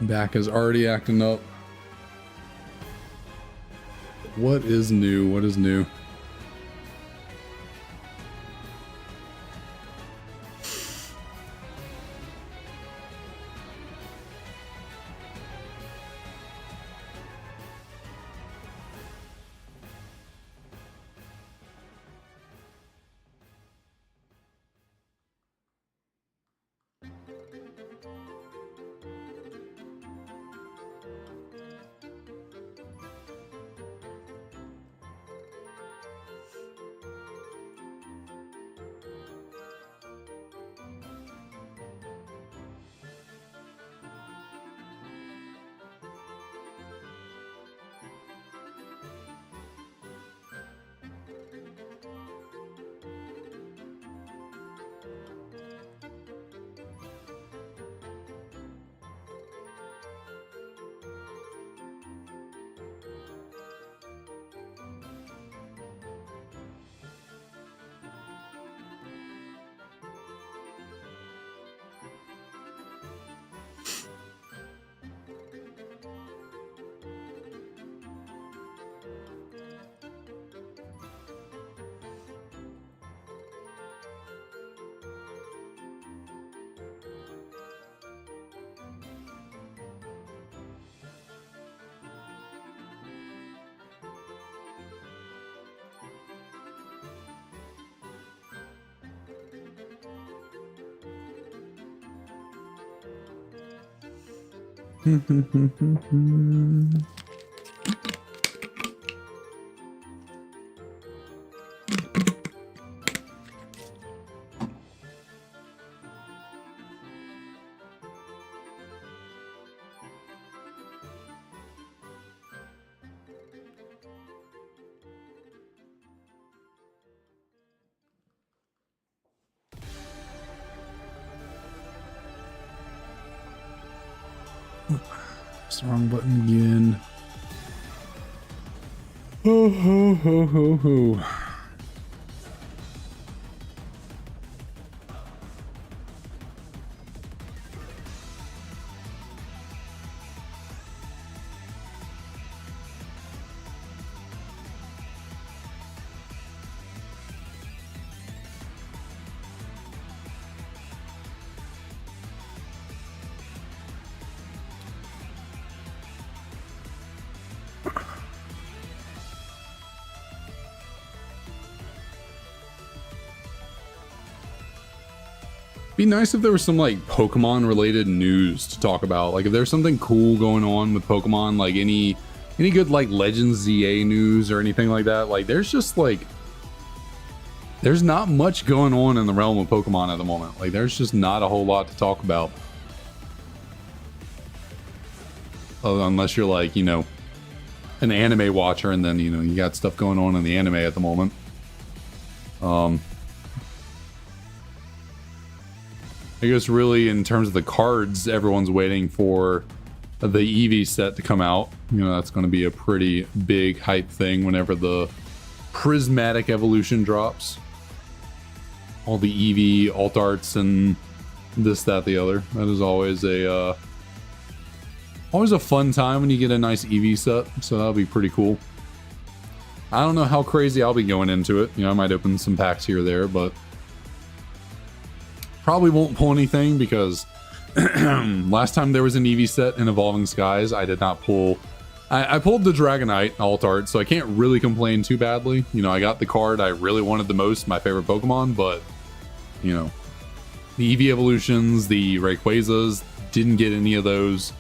Back is already acting up. What is new? What is new? It's the wrong button again. Ho ho ho ho ho. Be nice if there was some like Pokemon related news to talk about. Like if there's something cool going on with Pokemon, like any good like Legends ZA news or anything like that. Like there's just like, there's not much going on in the realm of Pokemon at the moment. Like there's just not a whole lot to talk about. Unless you're like, you know, an anime watcher, and then, you know, you got stuff going on in the anime at the moment. I guess really in terms of the cards, everyone's waiting for the Eevee set to come out. You know, that's going to be a pretty big hype thing whenever the prismatic evolution drops. All the Eevee alt arts and this, that, the other. That is always a fun time when you get a nice Eevee set. So that'll be pretty cool. I don't know how crazy I'll be going into it. You know, I might open some packs here or there, but probably won't pull anything because last time there was an Eevee set in Evolving Skies, I did not pull. I pulled the Dragonite alt art, so I can't really complain too badly. You know, I got the card I really wanted the most, my favorite Pokemon, but, you know, the Eevee evolutions, the Rayquazas, didn't get any of those,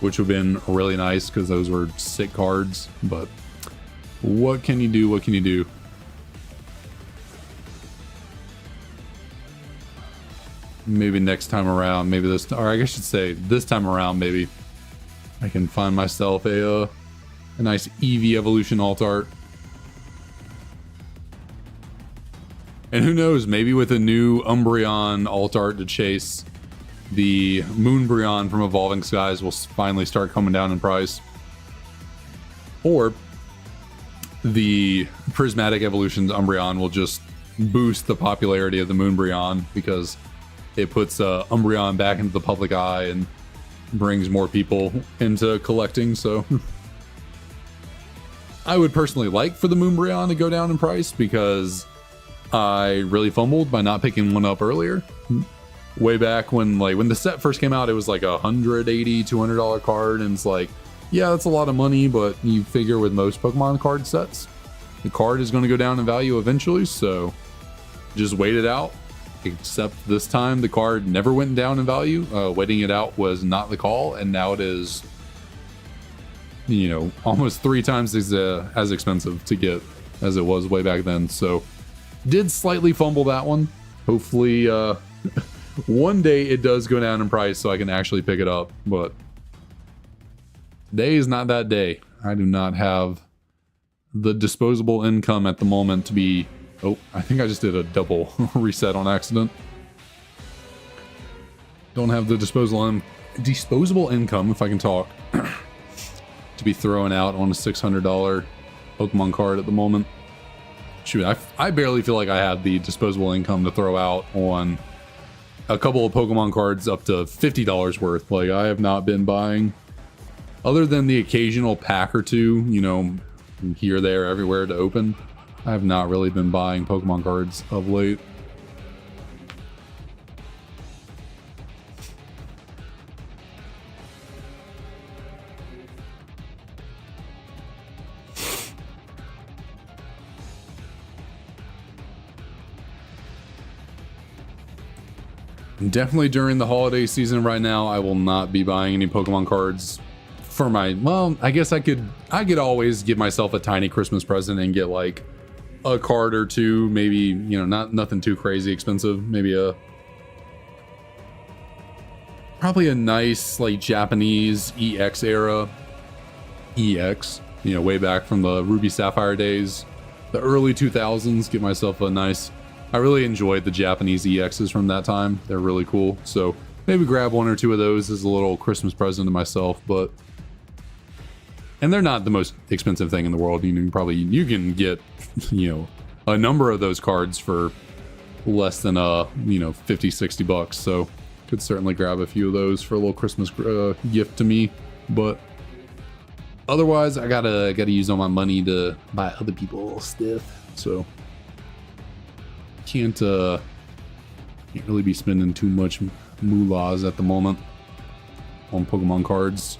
which would have been really nice because those were sick cards. But what can you do? What can you do? Maybe next time around, maybe this, or I guess I should say this time around, maybe I can find myself a nice Eevee evolution alt art. And who knows, maybe with a new Umbreon alt art to chase, the Moonbreon from Evolving Skies will finally start coming down in price. Or the Prismatic Evolution's Umbreon will just boost the popularity of the Moonbreon because it puts Umbreon back into the public eye and brings more people into collecting. So I would personally like for the Moonbreon to go down in price because I really fumbled by not picking one up earlier. Way back when the set first came out, it was like $180-$200 card, and it's like, yeah, that's a lot of money, but you figure with most Pokemon card sets, the card is going to go down in value eventually, so just wait it out. Except this time the card never went down in value. Waiting it out was not the call, and now it is, you know, almost 3 times as expensive to get as it was way back then. So did slightly fumble that one. Hopefully one day it does go down in price so I can actually pick it up, but today is not that day. I do not have the disposable income at the moment to be... Oh, I think I just did a double reset on accident. Don't have the disposable income, if I can talk, to be throwing out on a $600 Pokemon card at the moment. Shoot, I barely feel like I have the disposable income to throw out on a couple of Pokemon cards up to $50 worth. Like, I have not been buying, other than the occasional pack or two, you know, here, there, everywhere to open. I have not really been buying Pokemon cards of late. Definitely during the holiday season right now, I will not be buying any Pokemon cards for my, well, I guess I could always give myself a tiny Christmas present and get like a card or two, maybe, you know, nothing too crazy expensive. Maybe probably a nice like Japanese EX era EX, you know, way back from the Ruby Sapphire days, the early 2000s. Get myself a nice, I really enjoyed the Japanese EXs from that time. They're really cool. So maybe grab 1 or 2 of those as a little Christmas present to myself. But, and they're not the most expensive thing in the world. You can get, you know, a number of those cards for less than you know, 50-60 bucks. So could certainly grab a few of those for a little Christmas gift to me. But otherwise, I gotta use all my money to buy other people's stuff. So can't really be spending too much moolahs at the moment on Pokemon cards.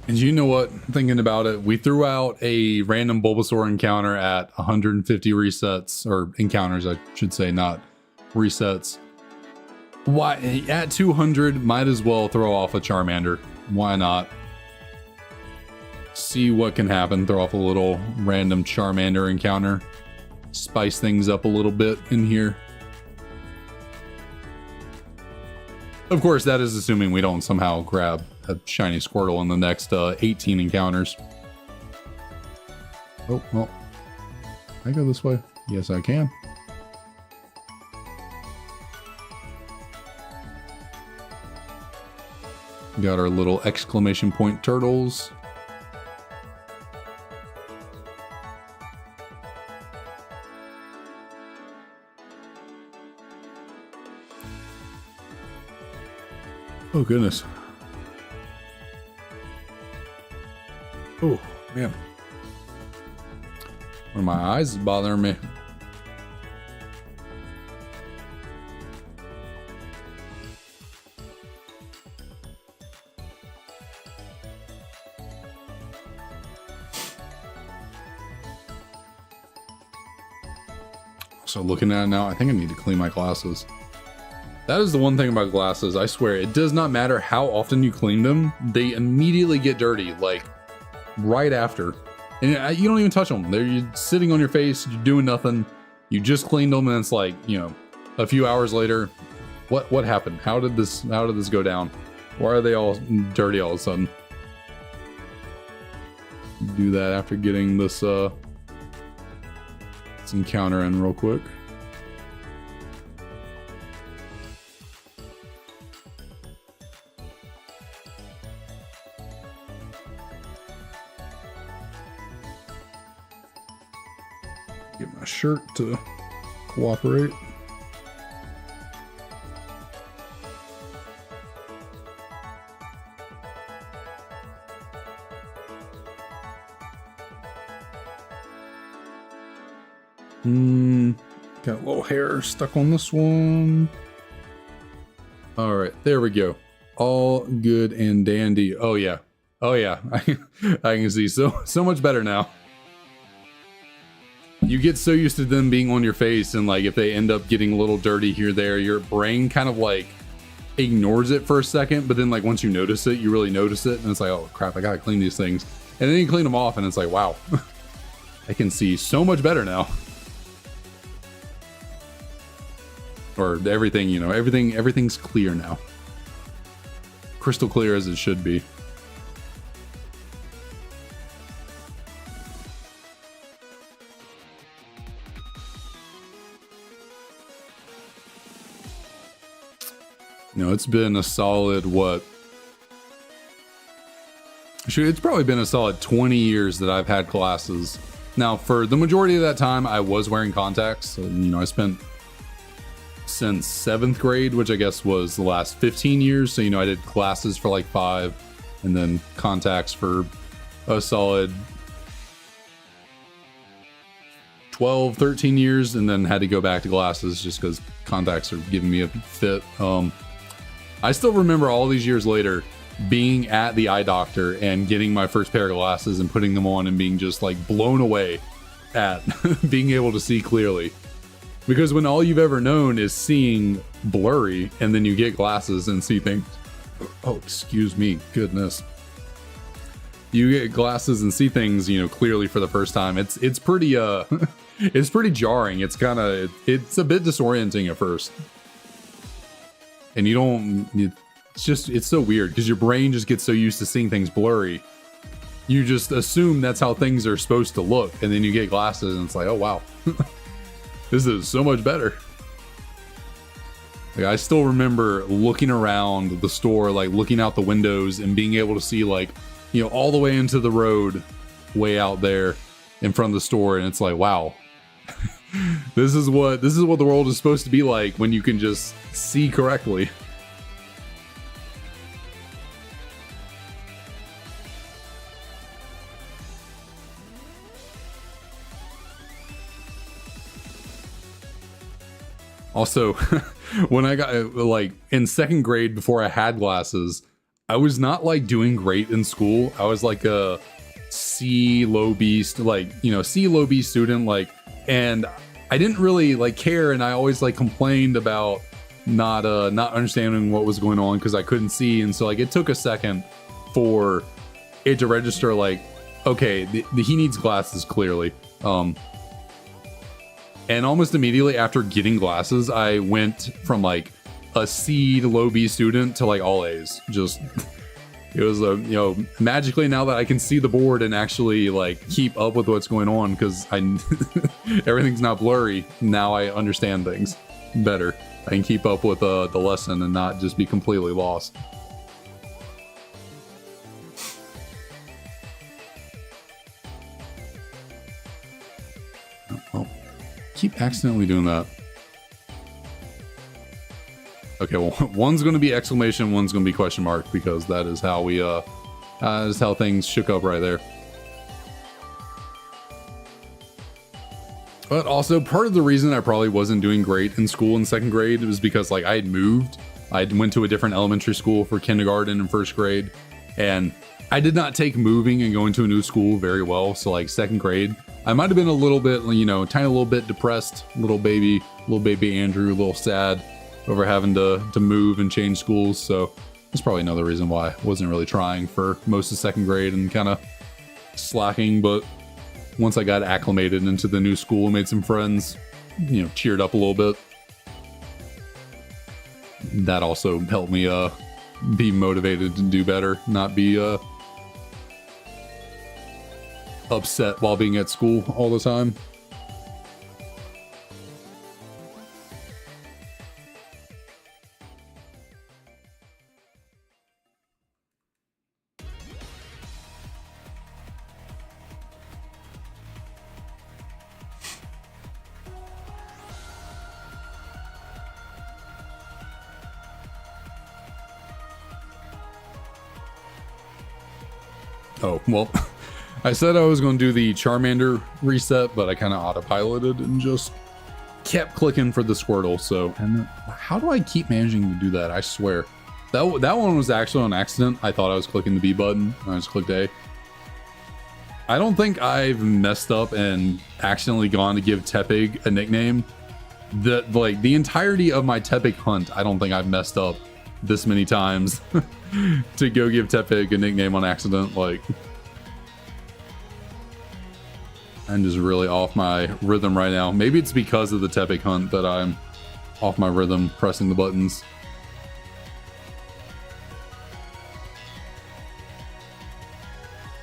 And you know what? Thinking about it, we threw out a random Bulbasaur encounter at 150 resets, or encounters, I should say, not resets. Why at 200? Might as well throw off a Charmander. Why not? See what can happen. Throw off a little random Charmander encounter. Spice things up a little bit in here. Of course, that is assuming we don't somehow grab a shiny Squirtle in the next 18 encounters. Oh, well. Can I go this way? Yes, I can. Got our little exclamation point turtles. Oh, goodness. Oh, man. One of my eyes is bothering me. So looking at it now, I think I need to clean my glasses. That is the one thing about glasses, I swear, it does not matter how often you clean them, they immediately get dirty, like, right after. And you don't even touch them. They're sitting on your face, you're doing nothing, you just cleaned them, and it's like, you know, a few hours later, what happened? How did this go down? Why are they all dirty all of a sudden? Do that after getting this encounter in real quick. Get my shirt to cooperate. Got a little hair stuck on this one. All right, there we go. All good and dandy. Oh yeah. Oh yeah. I can see so much better now. You get so used to them being on your face, and like if they end up getting a little dirty here, there, your brain kind of like ignores it for a second, but then like once you notice it, you really notice it, and it's like, oh crap, I gotta clean these things. And then you clean them off, and it's like, wow, I can see so much better now. Or everything, you know, everything's clear now. Crystal clear as it should be. You know, it's been a solid, what? It's probably been a solid 20 years that I've had glasses. Now, for the majority of that time, I was wearing contacts. So, you know, I spent since 7th grade, which I guess was the last 15 years. So, you know, I did glasses for like 5 and then contacts for a solid 12, 13 years, and then had to go back to glasses just because contacts are giving me a fit. I still remember all these years later being at the eye doctor and getting my first pair of glasses and putting them on and being just like blown away at being able to see clearly. Because when all you've ever known is seeing blurry, and then you get glasses and see things. Oh, excuse me, goodness. You get glasses and see things, you know, clearly for the first time. It's pretty it's pretty jarring. It's kind of it's a bit disorienting at first. And you don't, it's so weird because your brain just gets so used to seeing things blurry. You just assume that's how things are supposed to look. And then you get glasses and it's like, oh, wow, this is so much better. Like, I still remember looking around the store, like looking out the windows and being able to see like, you know, all the way into the road way out there in front of the store. And it's like, wow, this is what the world is supposed to be like when you can just see correctly. Also, when I got like in 2nd grade, before I had glasses, I was not like doing great in school. I was like a C low B, like, you know, C low B student, like, and I didn't really like care, and I always like complained about not understanding what was going on because I couldn't see. And so like it took a second for it to register, like, okay, he needs glasses clearly. And almost immediately after getting glasses, I went from like a C to low B student to like all A's. Just it was you know, magically now that I can see the board and actually like keep up with what's going on, because I everything's not blurry. Now I understand things better. I can keep up with the lesson and not just be completely lost. Oh, keep accidentally doing that. Okay, well, one's going to be exclamation, one's going to be question mark, because that is how we that is how things shook up right there. But also, part of the reason I probably wasn't doing great in school in 2nd grade was because like I had moved. I went to a different elementary school for kindergarten and 1st grade, and I did not take moving and going to a new school very well. So like 2nd grade, I might have been a little bit, you know, tiny little bit depressed, little baby Andrew, a little sad over having to move and change schools. So that's probably another reason why I wasn't really trying for most of 2nd grade and kind of slacking. But once I got acclimated into the new school and made some friends, you know, cheered up a little bit. That also helped me be motivated to do better, not be upset while being at school all the time. Oh, well, I said I was going to do the Charmander reset, but I kind of autopiloted and just kept clicking for the Squirtle. So, and how do I keep managing to do that? I swear. That one was actually on accident. I thought I was clicking the B button, and I just clicked A. I don't think I've messed up and accidentally gone to give Tepig a nickname. Like, the entirety of my Tepig hunt, I don't think I've messed up this many times to go give Tepig a nickname on accident. Like, I'm just really off my rhythm right now. Maybe it's because of the Tepig hunt that I'm off my rhythm pressing the buttons.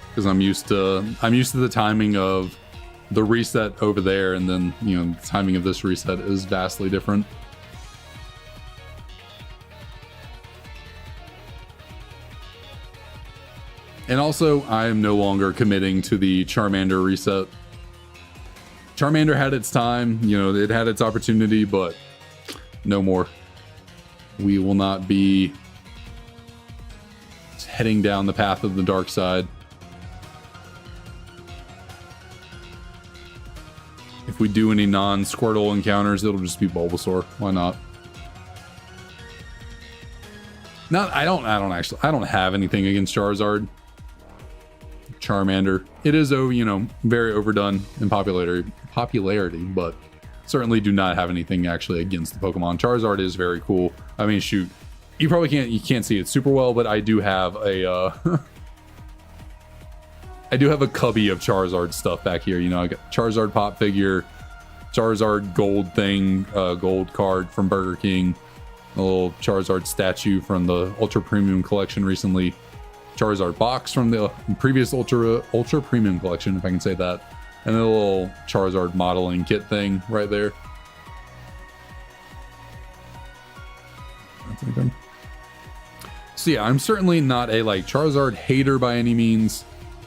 Because I'm used to the timing of the reset over there, and then, you know, the timing of this reset is vastly different. And also, I am no longer committing to the Charmander reset. Charmander had its time, you know, it had its opportunity, but no more. We will not be heading down the path of the dark side. If we do any non-Squirtle encounters, it'll just be Bulbasaur. Why not? I don't have anything against Charizard. Charmander. It is, you know, very overdone in popularity, but certainly do not have anything actually against the Pokemon. Charizard is very cool. I mean, shoot, you can't see it super well, but I do have a I do have a cubby of Charizard stuff back here. You know, I got Charizard pop figure, Charizard gold thing, gold card from Burger King, a little Charizard statue from the Ultra Premium collection recently, Charizard box from the previous Ultra Premium collection, if I can say that, and a little Charizard modeling kit thing right there. That's anything. So yeah, I'm certainly not a like Charizard hater by any means,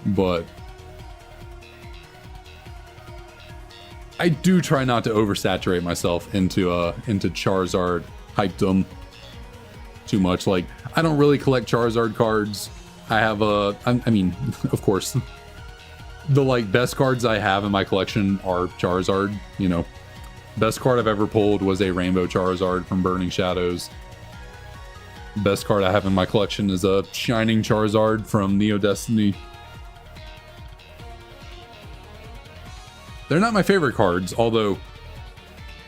but I do try not to oversaturate myself into Charizard hypedom too much. Like, I don't really collect Charizard cards. I have I mean, of course, the like best cards I have in my collection are Charizard. You know, best card I've ever pulled was a Rainbow Charizard from Burning Shadows. Best card I have in my collection is a Shining Charizard from Neo Destiny. They're not my favorite cards, although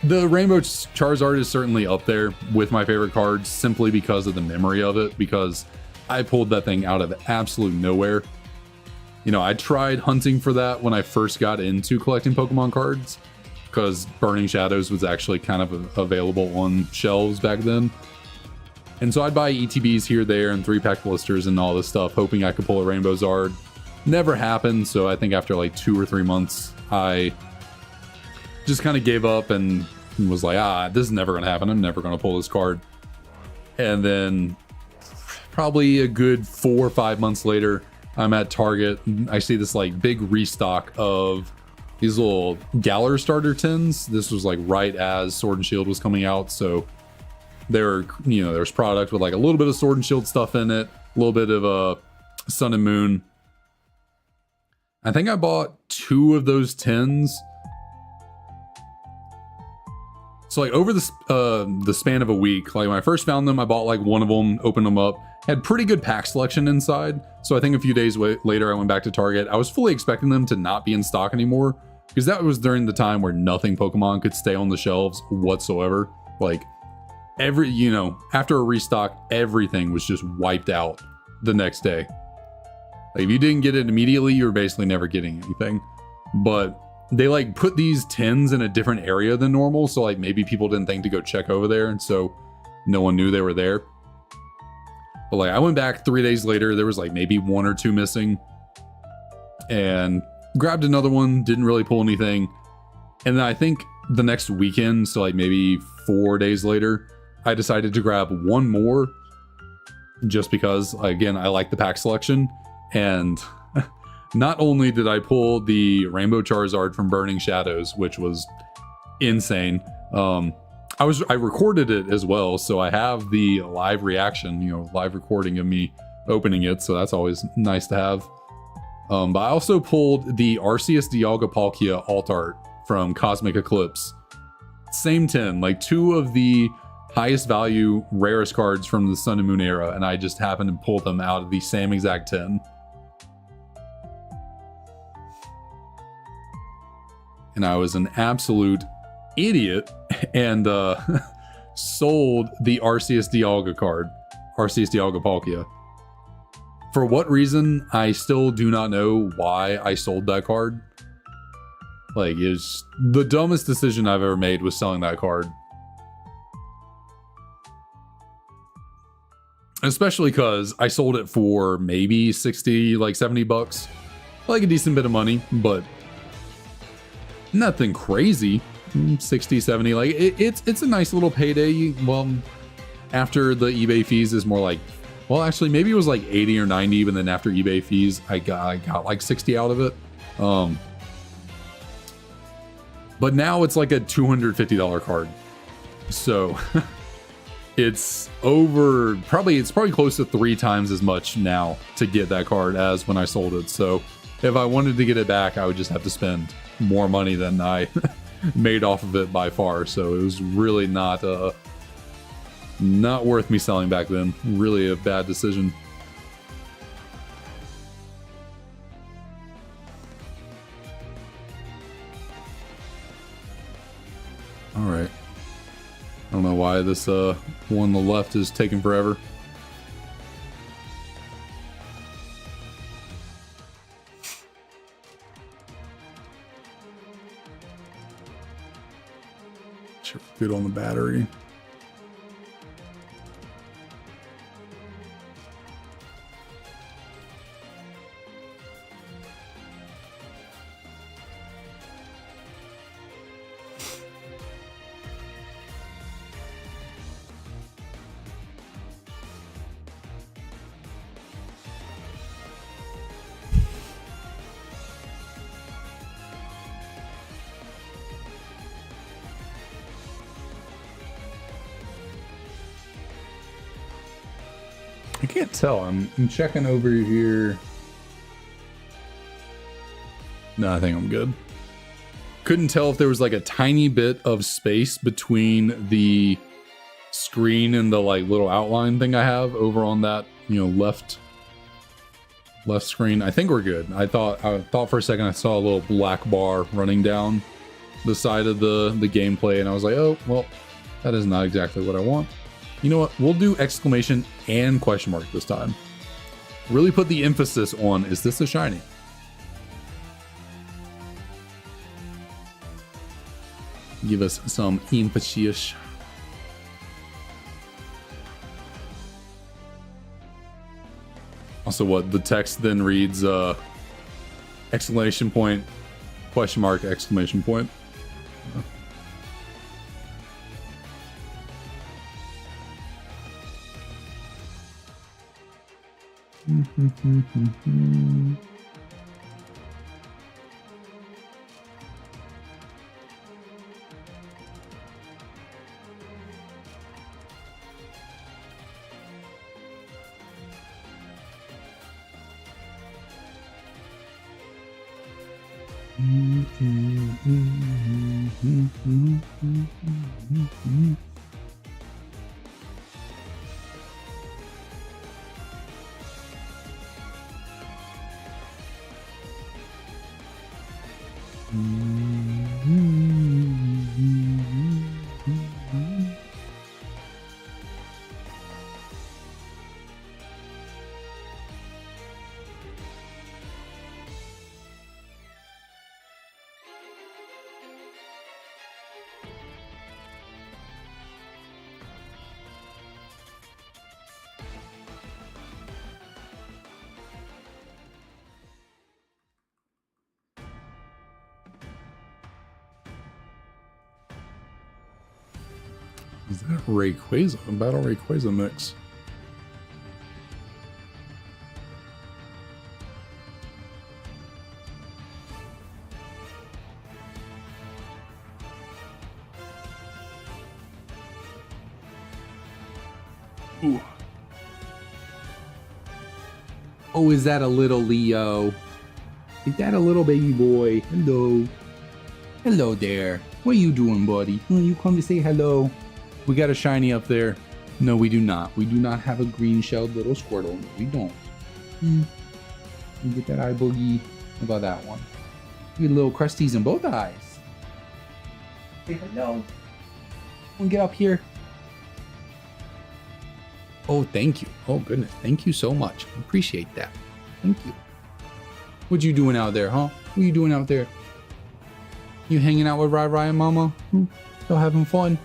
the Rainbow Charizard is certainly up there with my favorite cards simply because of the memory of it, because I pulled that thing out of absolute nowhere. You know, I tried hunting for that when I first got into collecting Pokemon cards, because Burning Shadows was actually kind of available on shelves back then. And so I'd buy ETBs here, there, and 3-pack blisters and all this stuff, hoping I could pull a Rainbow Zard. Never happened, so I think after like 2 or 3 months, I just kind of gave up and was like, this is never going to happen. I'm never going to pull this card. And then probably a good 4 or 5 months later, I'm at Target. I see this like big restock of these little Galar starter tins. This was like right as Sword and Shield was coming out, so there's product with like a little bit of Sword and Shield stuff in it, a little bit of Sun and Moon. I think I bought 2 of those tins. So like over the span of a week, like when I first found them, I bought like 1 of them, opened them up, had pretty good pack selection inside. So I think a few days later, I went back to Target. I was fully expecting them to not be in stock anymore, because that was during the time where nothing Pokemon could stay on the shelves whatsoever. Like after a restock, everything was just wiped out the next day. Like if you didn't get it immediately, you were basically never getting anything. But they like put these tins in a different area than normal, so like maybe people didn't think to go check over there, and so no one knew they were there. But like I went back 3 days later, there was like maybe 1 or 2 missing, and grabbed another one, didn't really pull anything. And then I think the next weekend, so like maybe 4 days later, I decided to grab 1 more, just because again I like the pack selection. And not only did I pull the Rainbow Charizard from Burning Shadows, which was insane, I recorded it as well, so I have the live reaction, live recording of me opening it, so that's always nice to have. But I also pulled the Arceus Dialga Palkia alt art from Cosmic Eclipse. Same tin, like 2 of the highest value, rarest cards from the Sun and Moon era, and I just happened to pull them out of the same exact tin. And I was an absolute idiot and sold the Arceus Dialga card, Arceus Dialga Palkia. For what reason, I still do not know why I sold that card. Like, it's the dumbest decision I've ever made was selling that card. Especially because I sold it for maybe 60, like 70 bucks. Like a decent bit of money, but nothing crazy. 60, 70, like it's a nice little payday. Well, after the eBay fees is more like, well, actually maybe it was like 80 or 90, but then after eBay fees, I got like 60 out of it. But now it's like a $250 card. So it's probably close to 3 times as much now to get that card as when I sold it. So if I wanted to get it back, I would just have to spend more money than I made off of it by far. So it was really not worth me selling back then. Really a bad decision. All right. I don't know why this one on the left is taking forever. Good on the battery. I can't tell. I'm checking over here. No, I think I'm good. Couldn't tell if there was like a tiny bit of space between the screen and the like little outline thing I have over on that, you know, left screen. I think we're good. I thought for a second I saw a little black bar running down the side of the gameplay, and I was like, oh well, that is not exactly what I want. You know what, we'll do exclamation and question mark this time. Really put the emphasis on, is this a shiny? Give us some emphasis. Also, what the text then reads, exclamation point, question mark, exclamation point. Is that Rayquaza? Battle Rayquaza mix. Ooh. Oh, is that a little Leo? Is that a little baby boy? Hello. Hello there. What are you doing, buddy? Oh, you come to say hello. We got a shiny up there. No, we do not. We do not have a green-shelled little Squirtle. No, we don't. You get that eye boogie. How about that one? You get little crusties in both eyes. Say hello. Come on, get up here. Oh, thank you. Oh, goodness. Thank you so much. Appreciate that. Thank you. What you doing out there, huh? What you doing out there? You hanging out with Rai and Mama? Y'all having fun?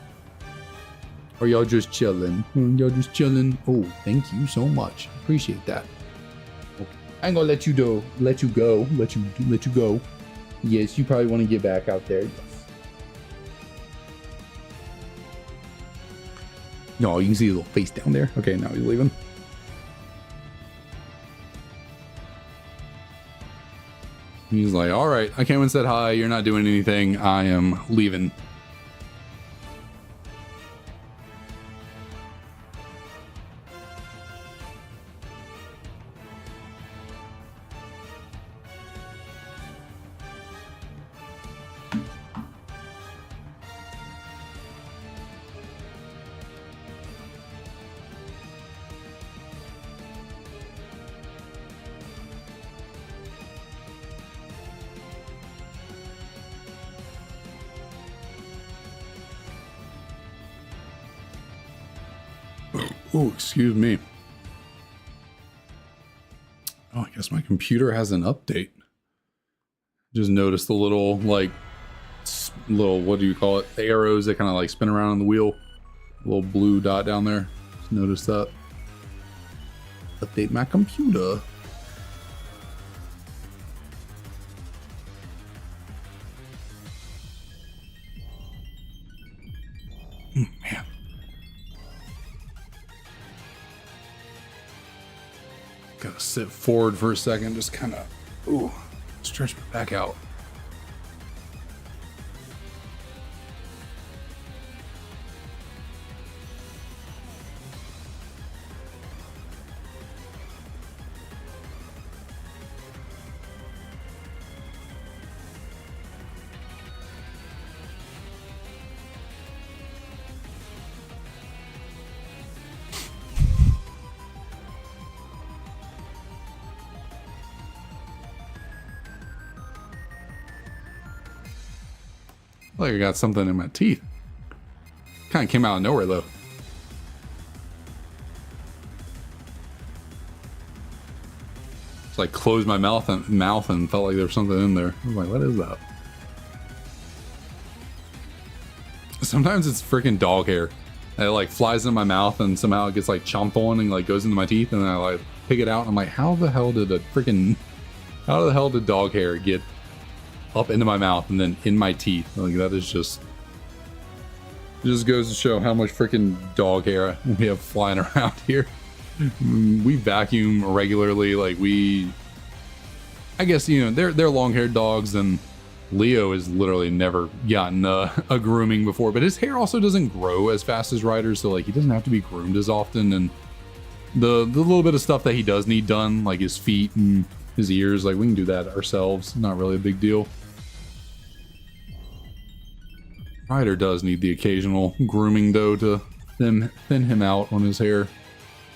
Or y'all just chilling? Y'all just chilling? Oh, thank you so much. Appreciate that. Okay. I ain't gonna let you go. Let you go. Yes, you probably want to get back out there. Yes. No, you can see a little face down there. Okay, now he's leaving. He's like, all right, I came and said hi. You're not doing anything. I am leaving. Oh, excuse me. Oh, I guess my computer has an update. Just noticed the little, like, what do you call it? The arrows that kind of like spin around on the wheel. A little blue dot down there. Just noticed that. Update my computer. Man. Gotta sit forward for a second, just kind of, stretch my back out. Like I got something in my teeth. Kind of came out of nowhere though. Just like closed my mouth and felt like there was something in there. I was like, what is that? Sometimes it's freaking dog hair. And it like flies into my mouth and somehow it gets like chomped on and like goes into my teeth, and then I like pick it out and I'm like, how the hell did dog hair get up into my mouth and then in my teeth? Like that is just goes to show how much freaking dog hair we have flying around here. We vacuum regularly. Like I guess, you know, they're long-haired dogs, and Leo has literally never gotten a grooming before, but his hair also doesn't grow as fast as Ryder's, so like he doesn't have to be groomed as often. And the little bit of stuff that he does need done, like his feet and his ears, like we can do that ourselves. Not really a big deal. Ryder does need the occasional grooming though to thin him out on his hair.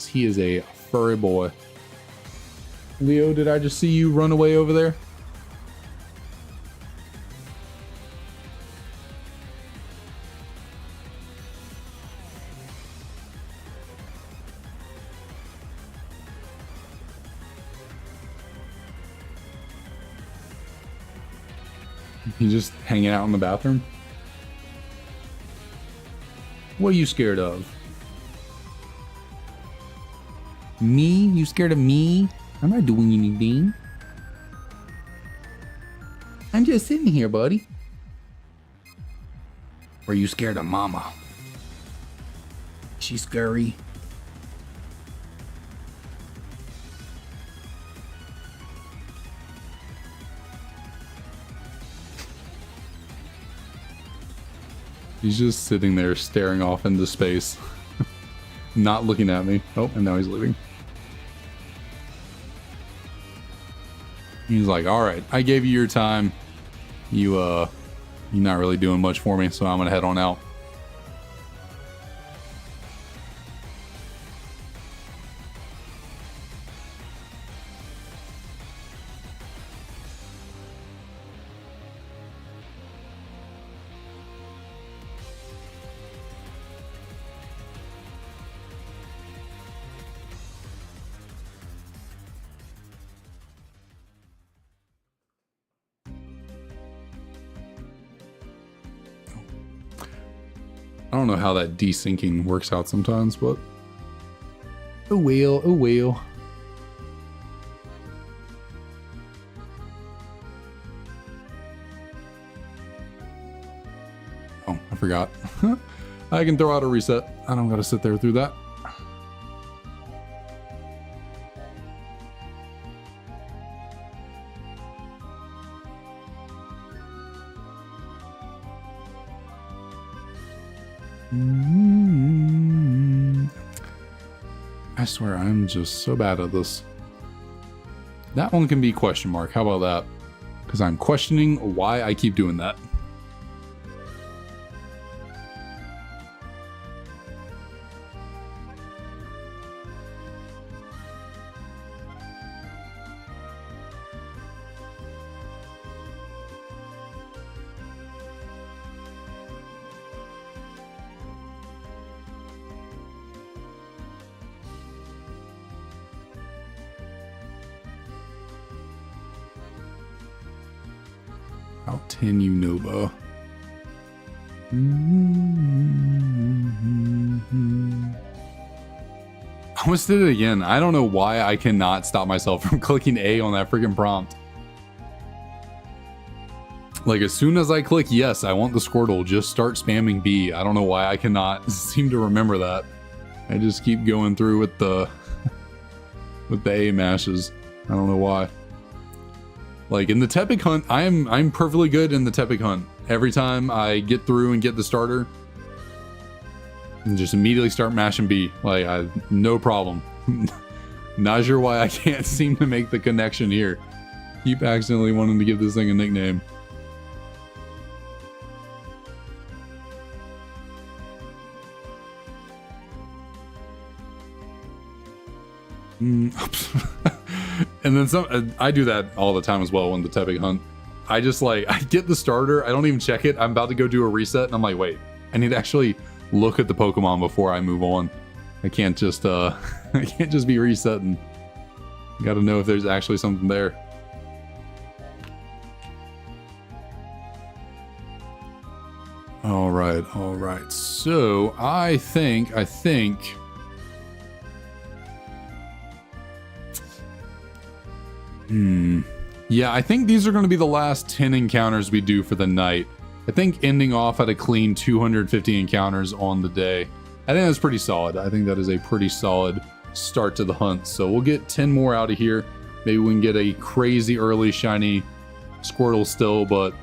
He is a furry boy. Leo, did I just see you run away over there? You just hanging out in the bathroom? What are you scared of? Me? You scared of me? I'm not doing anything. I'm just sitting here, buddy. Or are you scared of Mama? She's scary. He's just sitting there staring off into space. Not looking at me. Oh, and now he's leaving. He's like, all right, I gave you your time. You're not really doing much for me, so I'm gonna head on out. I don't know how that desyncing works out sometimes, but oh well, oh well. Oh, I forgot. I can throw out a reset. I don't gotta sit there through that. I swear I'm just so bad at this. That one can be question mark. How about that? Because I'm questioning why I keep doing that. About 10 Unova. I almost did it again. I don't know why I cannot stop myself from clicking A on that freaking prompt. Like as soon as I click yes, I want the Squirtle, just start spamming B. I don't know why I cannot seem to remember that. I just keep going through with the with the A mashes. I don't know why. Like in the Tepic hunt, I'm perfectly good in the Tepic hunt. Every time I get through and get the starter, and just immediately start mashing B. Like no problem. Not sure why I can't seem to make the connection here. Keep accidentally wanting to give this thing a nickname. And then some. I do that all the time as well in the Tepic hunt. I just like, I get the starter, I don't even check it. I'm about to go do a reset and I'm like, wait, I need to actually look at the Pokemon before I move on. I can't just I can't just be resetting. Gotta know if there's actually something there. All right. So I think yeah, I think these are going to be the last 10 encounters we do for the night. I think ending off at a clean 250 encounters on the day. I think that's pretty solid. I think that is a pretty solid start to the hunt. So we'll get 10 more out of here. Maybe we can get a crazy early shiny Squirtle still, but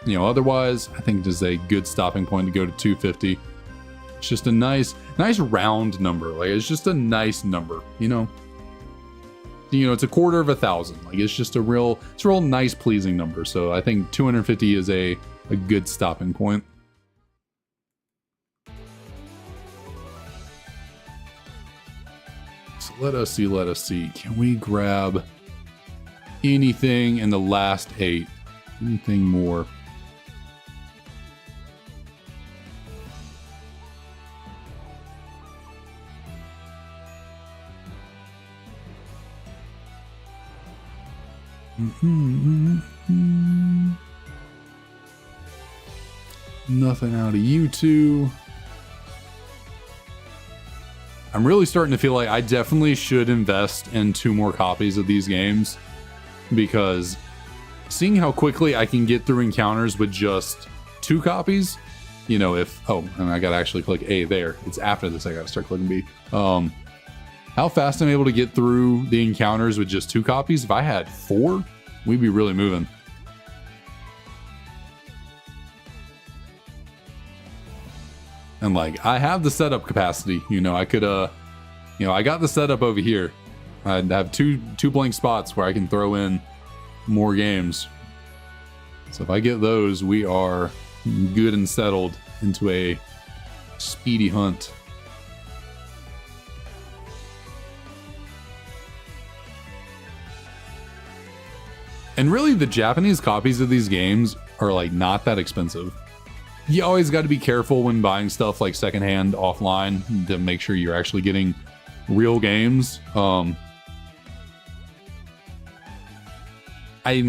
you know, otherwise, I think it is a good stopping point to go to 250. It's just a nice round number. Like, it's just a nice number, you know? You know, it's a quarter of 1,000. Like, it's just a real nice, pleasing number. So I think 250 is a good stopping point. So let us see. Can we grab anything in the last 8? Anything more? Nothing out of you two. I'm really starting to feel like I definitely should invest in 2 more copies of these games, because seeing how quickly I can get through encounters with just 2 copies, you know, and I gotta actually click A there. It's after this I gotta start clicking B. How fast I'm able to get through the encounters with just 2 copies. If I had 4, we'd be really moving. And like, I have the setup capacity, you know, I could, you know, I got the setup over here. I'd have two blank spots where I can throw in more games. So if I get those, we are good and settled into a speedy hunt. And really, the Japanese copies of these games are like not that expensive. You always got to be careful when buying stuff like secondhand offline to make sure you're actually getting real games. I'm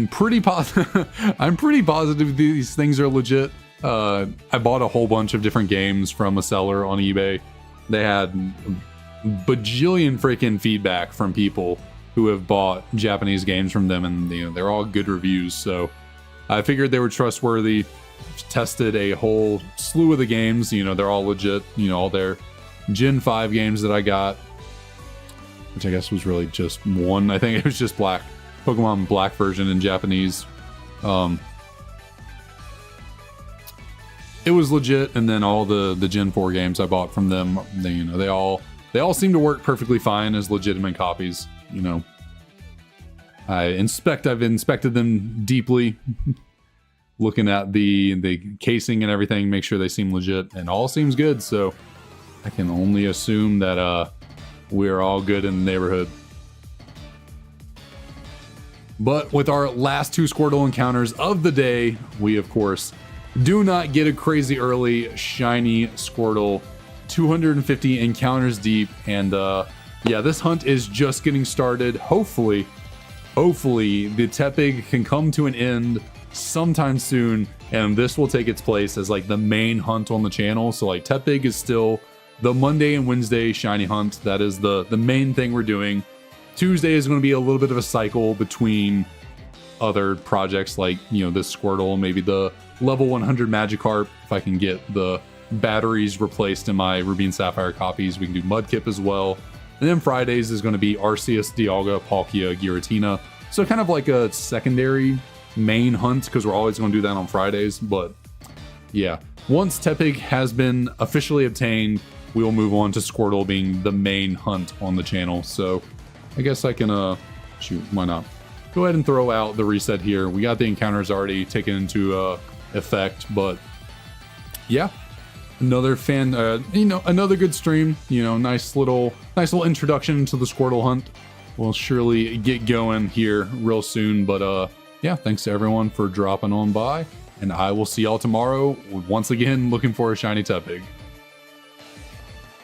pretty positive these things are legit. I bought a whole bunch of different games from a seller on eBay. They had bajillion freaking feedback from people who have bought Japanese games from them, and you know, they're all good reviews. So I figured they were trustworthy. Tested a whole slew of the games. You know, they're all legit. You know, all their Gen 5 games that I got, which I guess was really just one. I think it was just Pokemon Black version in Japanese. It was legit, and then all the Gen 4 games I bought from them, you know, they all seem to work perfectly fine as legitimate copies. You know, I've inspected them deeply, looking at the casing and everything, make sure they seem legit, and all seems good. So I can only assume that we're all good in the neighborhood. But with our last 2 Squirtle encounters of the day, we of course do not get a crazy early shiny Squirtle. 250 encounters deep, and yeah, this hunt is just getting started. Hopefully the Tepig can come to an end sometime soon, and this will take its place as like the main hunt on the channel. So like, Tepig is still the Monday and Wednesday shiny hunt. That is the main thing we're doing. Tuesday is going to be a little bit of a cycle between other projects, like, you know, this Squirtle, maybe the level 100 Magikarp. If I can get the batteries replaced in my Ruby and Sapphire copies, we can do Mudkip as well. And then Fridays is going to be Arceus, Dialga, Palkia, Giratina. So kind of like a secondary main hunt, because we're always going to do that on Fridays. But yeah, once Tepig has been officially obtained, we will move on to Squirtle being the main hunt on the channel. So I guess I can, shoot, why not? Go ahead and throw out the reset here. We got the encounters already taken into effect, but yeah, another another good stream. You know, nice little introduction to the Squirtle hunt. We'll surely get going here real soon, but yeah, thanks to everyone for dropping on by, and I will see y'all tomorrow. Once again, looking for a shiny Tepig.